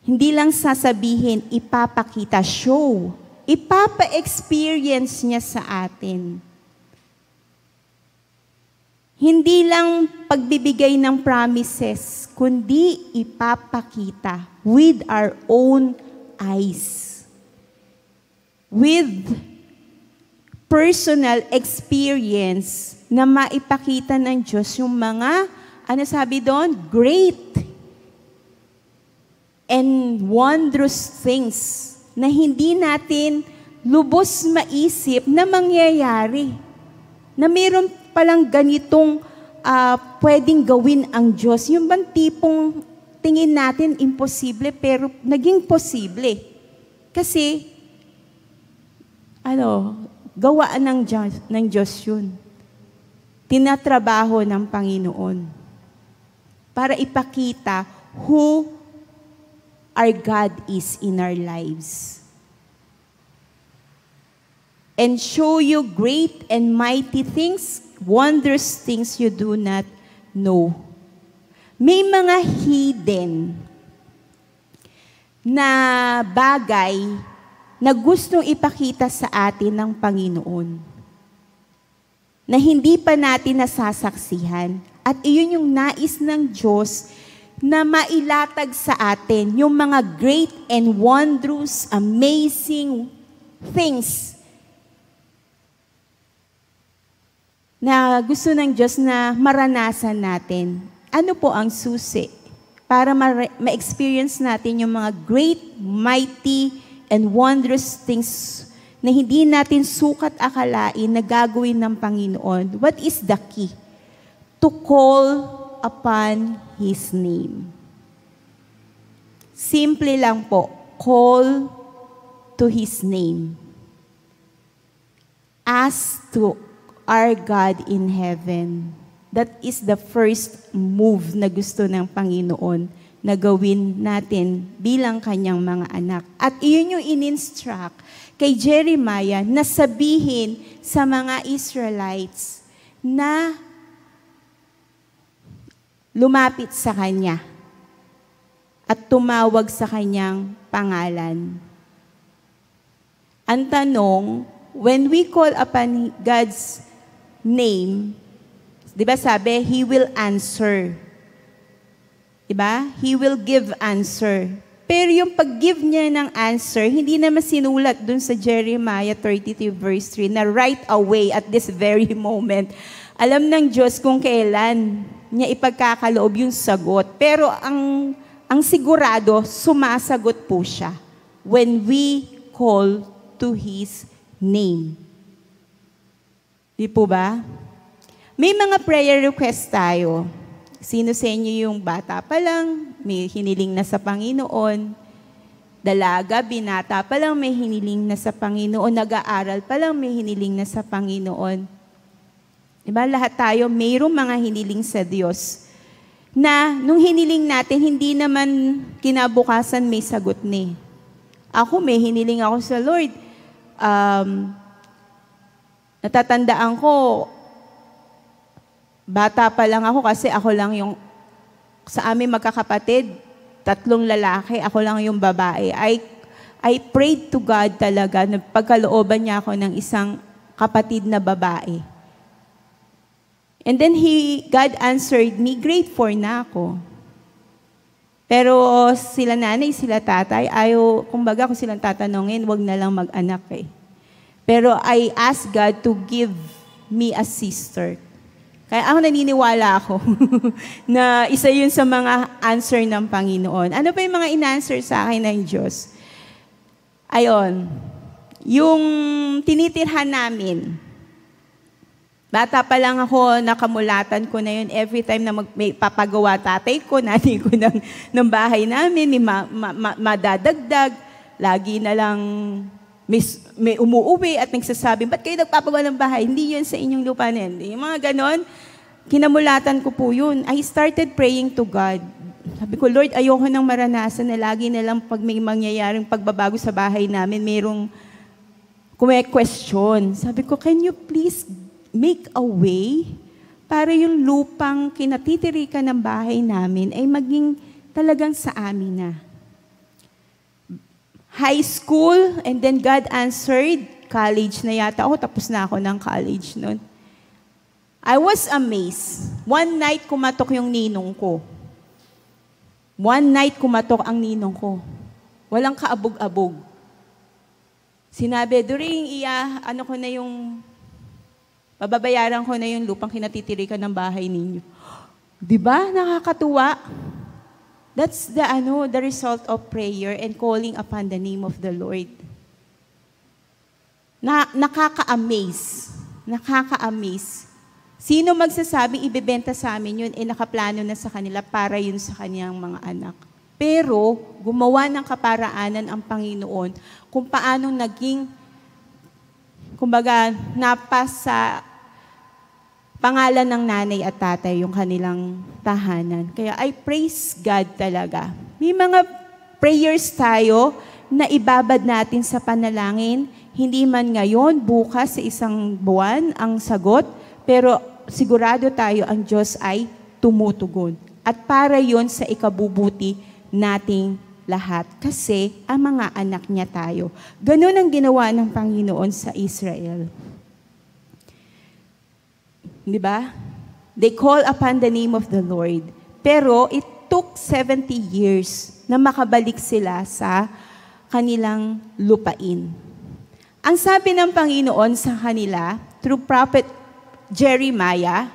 Hindi lang sasabihin, ipapakita, show. Ipapa-experience niya sa atin. Hindi lang pagbibigay ng promises, kundi ipapakita with our own eyes. With personal experience na maipakita ng Diyos yung mga, sabi doon? Great and wondrous things na hindi natin lubos maisip na mangyayari. Na mayroon palang ganitong pwedeng gawin ang Diyos. Yung bang tipong tingin natin imposible pero naging posible. Kasi, gawaan ng Diyos yun. Tinatrabaho ng Panginoon para ipakita who our God is in our lives. And show you great and mighty things, wondrous things you do not know. May mga hidden na bagay na gustong ipakita sa atin ng Panginoon na hindi pa natin nasasaksihan. At iyon yung nais ng Diyos na mailatag sa atin, yung mga great and wondrous, amazing things na gusto ng Diyos na maranasan natin. Ano po ang susi para ma-experience natin yung mga great, mighty, and wondrous things na hindi natin sukat akalain na gagawin ng Panginoon? What is the key? To call upon His name. Simple lang po, call to His name. Ask to our God in heaven. That is the first move na gusto ng Panginoon na gawin natin bilang kanyang mga anak. At iyon yung in-instruct kay Jeremiah na sabihin sa mga Israelites na lumapit sa kanya at tumawag sa kanyang pangalan. Ang tanong, when we call upon God's name, di ba sabi, He will answer. Diba? He will give answer. Pero yung pag-give niya ng answer, hindi naman sinulat dun sa Jeremiah 32 verse 3 na right away at this very moment. Alam ng Diyos kung kailan niya ipagkakaloob yung sagot. Pero ang sigurado, sumasagot po siya when we call to His name. Di po ba? May mga prayer request tayo. Sino sa inyo yung bata pa lang, may hiniling na sa Panginoon? Dalaga, binata pa lang, may hiniling na sa Panginoon. Nag-aaral pa lang, may hiniling na sa Panginoon. Diba? Lahat tayo, mayroong mga hiniling sa Diyos. Na, nung hiniling natin, hindi naman kinabukasan may sagot ni. Ako, may hiniling ako sa Lord. Natatandaan ko, bata pa lang ako kasi ako lang yung, sa amin magkakapatid, 3 lalaki, ako lang yung babae. I prayed to God talaga na pagkalooban niya ako ng isang kapatid na babae. And then God answered me, grade 4 na ako. Pero sila nanay, sila tatay, kumbaga kung silang tatanungin, wag na lang mag-anak eh. Pero I asked God to give me a sister. Kaya ako naniniwala ako na isa yun sa mga answer ng Panginoon. Ano pa yung mga in-answer sa akin ng Diyos? Ayon, yung tinitirhan namin, bata pa lang ako, nakamulatan ko na yun every time na may papagawa tatay ko, nanay ko ng bahay namin, may madadagdag, lagi na lang may umuuwi at nagsasabi, ba't kayo nagpapagawa ng bahay? Hindi yun sa inyong lupa na yun. Yung mga ganon, kinamulatan ko po yun. I started praying to God. Sabi ko, Lord, ayoko nang maranasan na lagi na lang pag may mangyayaring pagbabago sa bahay namin, mayroong question. Sabi ko, can you please make a way para yung lupang kinatitirikan ng bahay namin ay maging talagang sa amin na. High school, and then God answered. College na yata ako, tapos na ako ng college noon. I was amazed. One night kumatok yung ninong ko. One night kumatok ang ninong ko. Walang kaabog-abog. Sinabi, during ko na yung, bababayaran ko na yung lupang kinatitirikan ng bahay ninyo. Diba? Nakakatuwa. That's the result of prayer and calling upon the name of the Lord. Nakaka-amaze. Nakaka-amaze. Sino magsasabi, ibebenta sa amin yun, nakaplano na sa kanila para yun sa kanyang mga anak. Pero, gumawa ng kaparaanan ang Panginoon kung paanong naging, kumbaga, napasa pangalan ng nanay at tatay yung kanilang tahanan. Kaya I praise God talaga. May mga prayers tayo na ibabad natin sa panalangin, hindi man ngayon, bukas sa isang buwan ang sagot, pero sigurado tayo ang Diyos ay tumutugon. At para yon sa ikabubuti nating lahat kasi ang mga anak niya tayo. Ganun ang ginawa ng Panginoon sa Israel. Di ba? They call upon the name of the Lord. Pero it took 70 years na makabalik sila sa kanilang lupain. Ang sabi ng Panginoon sa kanila, through Prophet Jeremiah,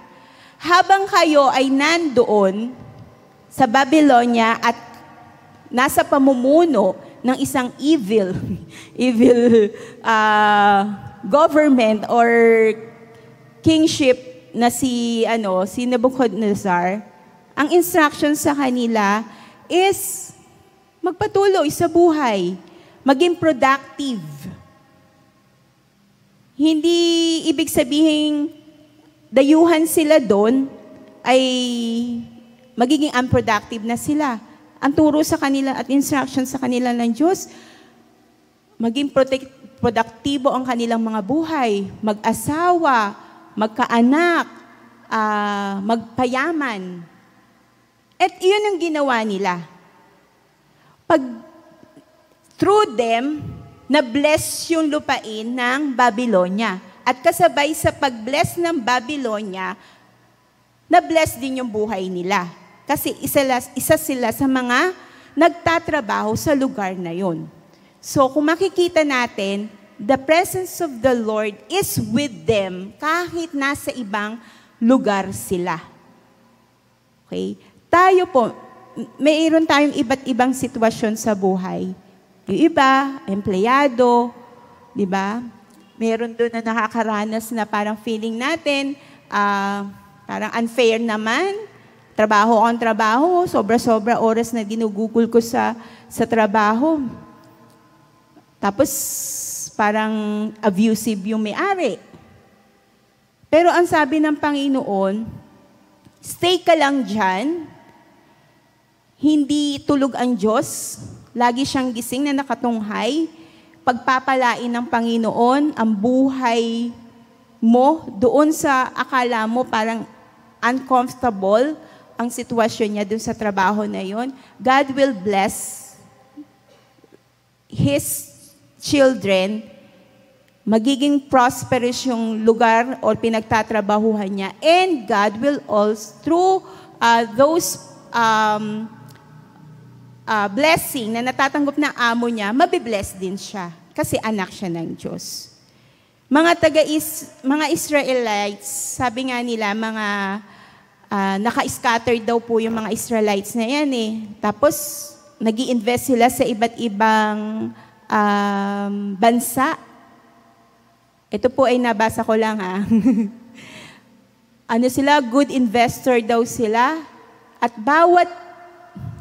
habang kayo ay nandoon sa Babylonia at nasa pamumuno ng isang evil government or kingship na si Nebuchadnezzar, ang instruction sa kanila is magpatuloy sa buhay, maging productive. Hindi ibig sabihin dayuhan sila doon ay magiging unproductive na sila. Ang turo sa kanila at instruction sa kanila ng Diyos, maging produktibo ang kanilang mga buhay, mag-asawa, magkaanak, magpayaman. At iyon ang ginawa nila. Through them, na-bless yung lupain ng Babylonia. At kasabay sa pag-bless ng Babylonia, na-bless din yung buhay nila. Kasi isa sila sa mga nagtatrabaho sa lugar na yon. So kung makikita natin, the presence of the Lord is with them kahit nasa ibang lugar sila. Okay? Tayo po, mayroon tayong iba't ibang sitwasyon sa buhay. Yung iba, empleyado, di ba? Meron doon na nakakaranas na parang feeling natin, parang unfair naman. Trabaho ang trabaho, sobra-sobra oras na ginugugol ko sa trabaho. Tapos, parang abusive yung may-ari. Pero ang sabi ng Panginoon, stay ka lang dyan, hindi tulog ang Diyos, lagi siyang gising na nakatunghay, pagpapalain ng Panginoon ang buhay mo doon sa akala mo parang uncomfortable ang sitwasyon niya doon sa trabaho na yon. God will bless His children, magiging prosperous yung lugar o pinagtatrabahuhan niya, and God will also, through those blessing na natatanggap ng amo niya, mabibless din siya kasi anak siya ng Diyos. Mga Israelites, sabi nga nila, naka-scattered daw po yung mga Israelites na yan eh. Tapos, nag-i-invest sila sa iba't ibang bansa. Ito po ay nabasa ko lang ha. Good investor daw sila. At bawat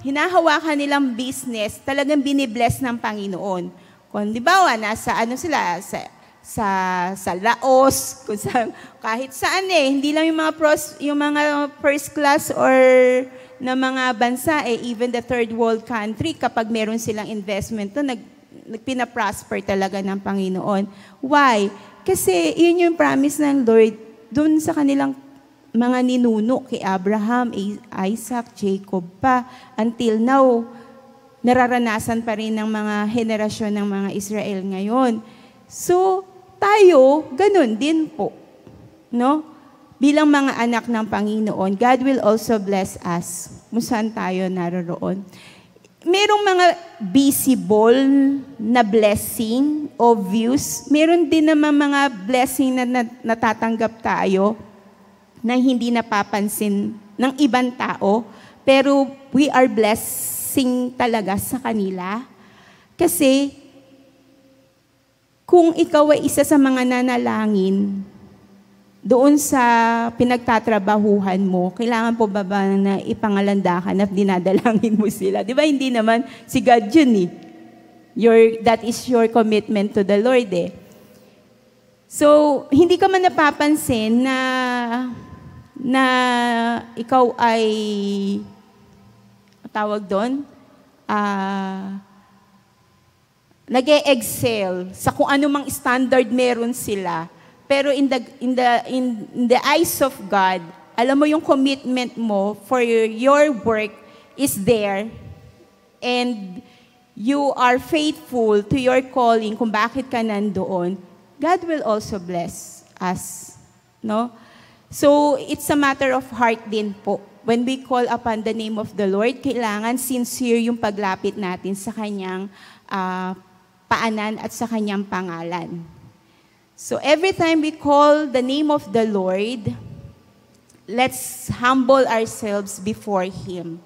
hinahawakan nilang business, talagang binibless ng Panginoon. Kung di ba, nasa sa Laos, kahit saan hindi lang yung mga first class or na mga bansa, even the third world country, kapag meron silang investment to, nagpina-prosper talaga ng Panginoon. Why? Kasi yun yung promise ng Lord dun sa kanilang mga ninuno kay Abraham, Isaac, Jacob pa. Until now, nararanasan pa rin ng mga henerasyon ng mga Israel ngayon. So, tayo, ganun din po. No? Bilang mga anak ng Panginoon, God will also bless us kung saan tayo naroroon. Merong mga visible na blessing, obvious. Meron din naman mga blessing na natatanggap tayo na hindi napapansin ng ibang tao, pero we are blessing talaga sa kanila. Kasi, kung ikaw ay isa sa mga nanalangin, doon sa pinagtatrabahuhan mo, kailangan po ba na ipangalandakan at dinadalangin mo sila? Di ba hindi naman si God yun that is your commitment to the Lord So, hindi ka man napapansin na ikaw ay, tawag doon, nag-e-excel sa kung anumang standard meron sila. Pero in the eyes of God, alam mo yung commitment mo for your work is there, and you are faithful to your calling, kung bakit ka nandoon, God will also bless us. No? So, it's a matter of heart din po. When we call upon the name of the Lord, kailangan sincere yung paglapit natin sa Kanyang paanan at sa Kanyang pangalan. So, every time we call the name of the Lord, let's humble ourselves before Him.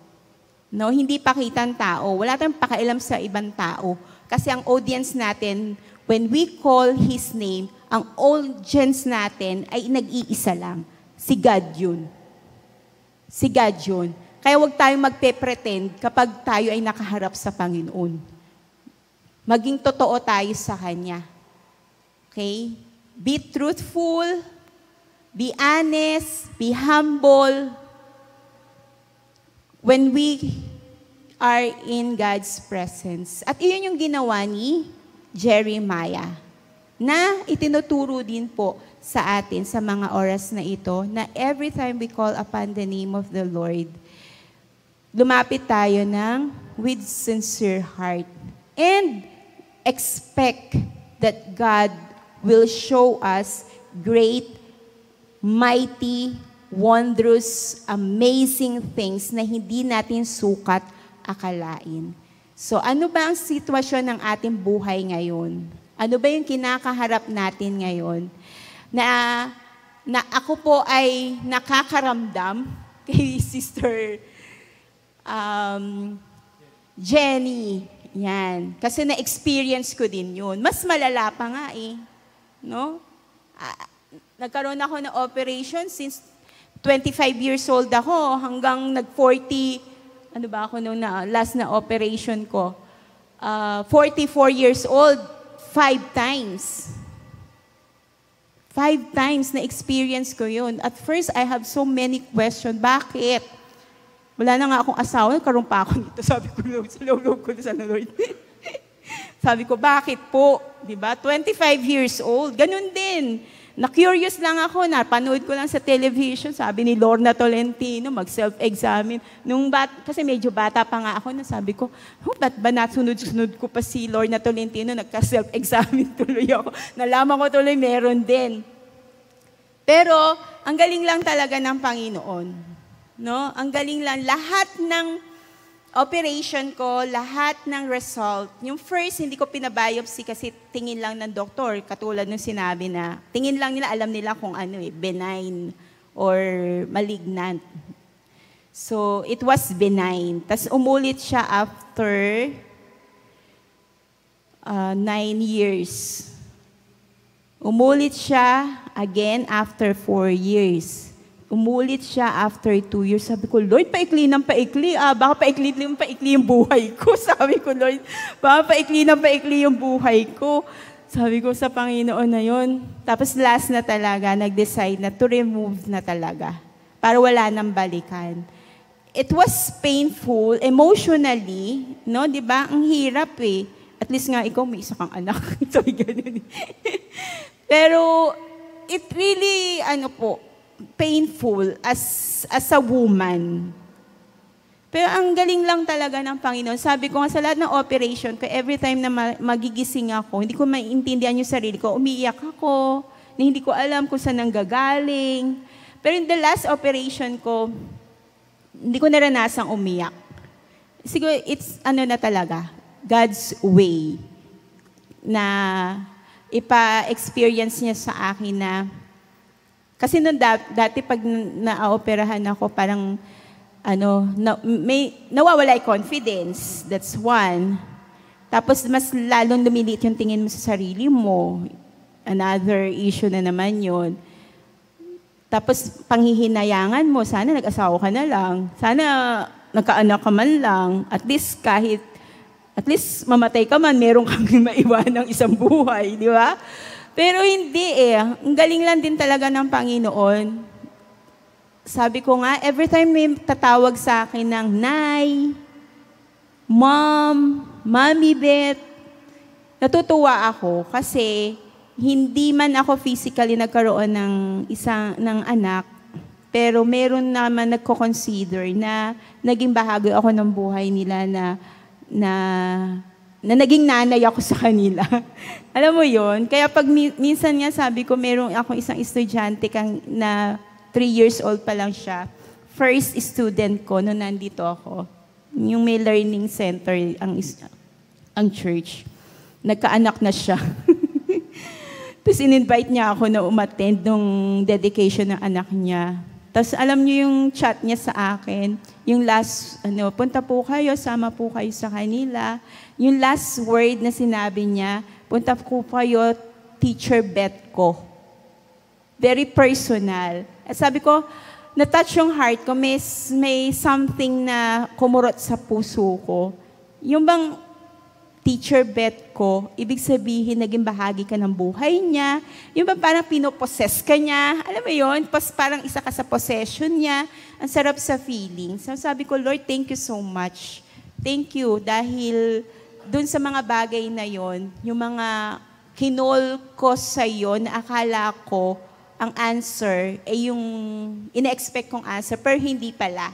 No, hindi pakitang tao. Wala tayong pakialam sa ibang tao. Kasi ang audience natin, when we call His name, ang audience natin ay nag-iisa lang. Si God yun. Si God yun. Kaya huwag tayong magpe-pretend kapag tayo ay nakaharap sa Panginoon. Maging totoo tayo sa Kanya. Okay? Be truthful, be honest, be humble, when we are in God's presence. At iyon yung ginawa ni Jeremiah, na itinuturo din po sa atin sa mga oras na ito, na every time we call upon the name of the Lord, lumapit tayo with sincere heart and expect that God will show us great, mighty, wondrous, amazing things na hindi natin sukat akalain. So, ano ba ang sitwasyon ng ating buhay ngayon? Ano ba yung kinakaharap natin ngayon? Na ako po ay nakakaramdam kay Sister Jenny. Yan. Kasi na-experience ko din yun. Mas malala pa nga eh. No? Nagkaroon ako ng operation since 25 years old ako hanggang nag-40, ano ba ako nung last na operation ko? 44 years old, 5 times. 5 times na experience ko yun. At first, I have so many questions. Bakit? Wala na nga akong asawa, nagkaroon pa ako nito. Sabi ko, sa loob ko sa Lord. Sabi ko, bakit po? Diba? 25 years old. Ganun din. Na-curious lang ako, napanood ko lang sa television, sabi ni Lorna Tolentino, mag-self-examine. Kasi medyo bata pa nga ako, sabi ko, ba't ba nasunod-sunod ko pa si Lorna Tolentino, nagka-self-examine tuloy ako. Nalaman ko tuloy, meron din. Pero, ang galing lang talaga ng Panginoon. No? Ang galing lang. Lahat ng operation ko, lahat ng result. Yung first, hindi ko pinabiopsy kasi tingin lang ng doktor. Katulad nung sinabi na, tingin lang nila, alam nila kung ano benign or malignant. So, it was benign. Tapos umulit siya after 9 years. Umulit siya again after 4 years. Umulit siya after 2 years. Sabi ko, Lord, paikli ng paikli. Baka paikli yung buhay ko. Sabi ko, Lord, baka paikli ng paikli yung buhay ko. Sabi ko sa Panginoon na yun. Tapos last na talaga, nag-decide na to remove na talaga. Para wala nang balikan. It was painful, emotionally, no? Diba? Ang hirap eh. At least nga ikaw, may isa kang anak. Sabi ganun. Pero, it really, painful as a woman. Pero ang galing lang talaga ng Panginoon. Sabi ko nga sa lahat ng operation ko, every time na magigising ako, hindi ko maintindihan yung sarili ko, umiiyak ako, na hindi ko alam kung saan nanggagaling. Pero in the last operation ko, hindi ko naranasang umiyak. Siguro, it's na talaga, God's way, na ipa-experience niya sa akin na kasi nung dati pag na-operahan ako, parang, nawawala yung confidence. That's one. Tapos, mas lalong lumiliit yung tingin mo sa sarili mo. Another issue na naman yun. Tapos, panghihinayangan mo, sana nag-asawa ka na lang. Sana nagkaanak ka man lang. At least mamatay ka man, meron kang maiwan ng isang buhay. Di ba? Pero hindi eh. Ang galing lang din talaga ng Panginoon. Sabi ko nga, every time may tatawag sa akin ng Nay, Mom, Mommy Beth, natutuwa ako kasi hindi man ako physically nagkaroon ng anak, pero meron naman nagko-consider na naging bahagi ako ng buhay nila na na naging nanay ako sa kanila. Alam mo yon? Kaya pag minsan nga sabi ko, meron akong isang estudyante na 3 years old pa lang siya. First student ko nung nandito ako. Yung may learning center, ang church. Nagkaanak na siya. Tapos in-invite niya ako na umattend nung dedication ng anak niya. Tapos alam niyo yung chat niya sa akin, yung last, punta po kayo, sama po kayo sa kanila. Yung last word na sinabi niya, punta po kayo, Teacher Betko. Very personal. At sabi ko, na-touch yung heart ko, may something na kumurot sa puso ko. Yung bang Teacher Betko, ibig sabihin, naging bahagi ka ng buhay niya. Yung ba parang pinoposes ka niya. Alam mo yun? Parang isa ka sa possession niya. Ang sarap sa feeling. So sabi ko, Lord, thank you so much. Thank you dahil dun sa mga bagay na yon, yung mga kinol ko sa iyo na akala ko ang answer ay yung ina-expect kong answer, pero hindi pala.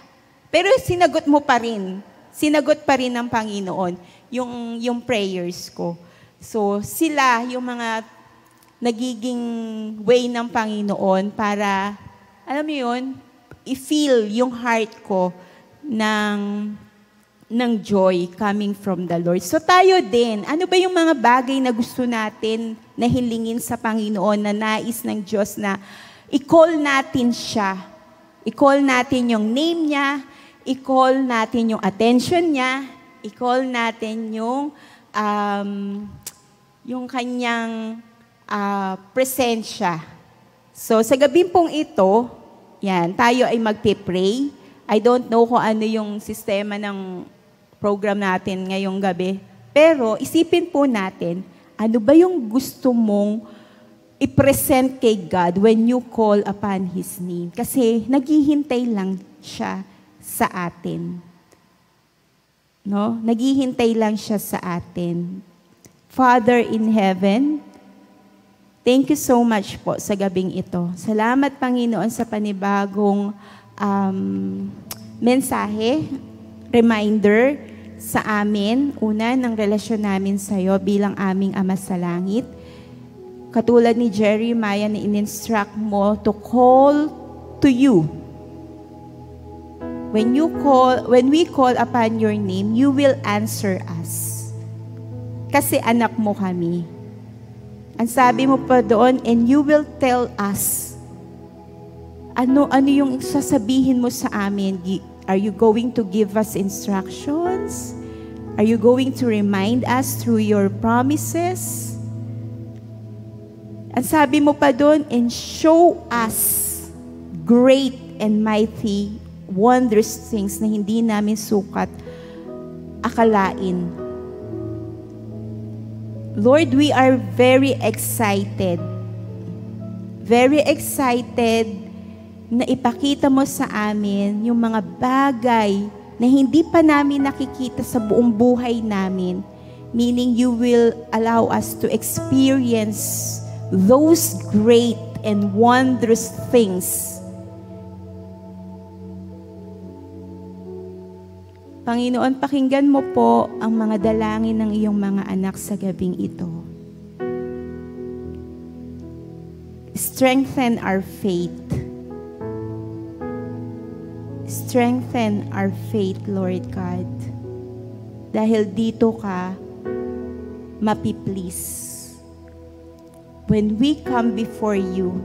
Pero sinagot mo pa rin. Sinagot pa rin ng Panginoon yung prayers ko. So, sila yung mga nagiging way ng Panginoon para, alam mo yun, i-feel yung heart ko ng joy coming from the Lord. So tayo din, ano ba yung mga bagay na gusto natin na hilingin sa Panginoon na nais ng Diyos na i-call natin siya. I-call natin yung name niya, i-call natin yung attention niya, i-call natin yung kanyang presensya. So sa gabi pong ito, yan, tayo ay magpe-pray. I don't know kung ano yung sistema ng program natin ngayong gabi. Pero isipin po natin, ano ba yung gusto mong i-present kay God when you call upon His name? Kasi naghihintay lang siya sa atin. No? Naghihintay lang siya sa atin. Father in heaven, thank you so much po sa gabing ito. Salamat, Panginoon, sa panibagong mensahe, reminder sa amin, una, ng relasyon namin sa iyo bilang aming Ama sa Langit. Katulad ni Jeremiah na in-instruct mo to call to you. When we call upon your name, you will answer us. Kasi anak mo kami. Ang sabi mo pa doon, and you will tell us. Ano yung sasabihin mo sa amin? Are you going to give us instructions? Are you going to remind us through your promises? Ang sabi mo pa doon, and show us great and mighty wondrous things na hindi namin sukat akalain. Lord, we are very excited. Very excited na ipakita mo sa amin yung mga bagay na hindi pa namin nakikita sa buong buhay namin. Meaning, you will allow us to experience those great and wondrous things. Panginoon, pakinggan mo po ang mga dalangin ng iyong mga anak sa gabing ito. Strengthen our faith. Strengthen our faith, Lord God. Dahil dito ka mapiplease. When we come before you,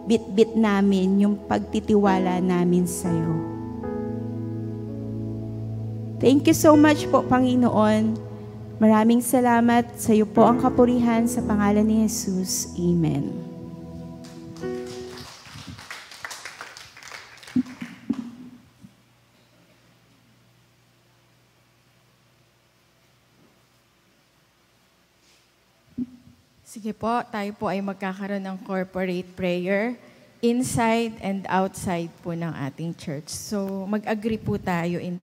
bit-bit namin yung pagtitiwala namin sa'yo. Thank you so much po, Panginoon. Maraming salamat. Sa iyo po ang kapurihan sa pangalan ni Jesus. Amen. Sige po, tayo po ay magkakaroon ng corporate prayer inside and outside po ng ating church. So, mag-agree po tayo in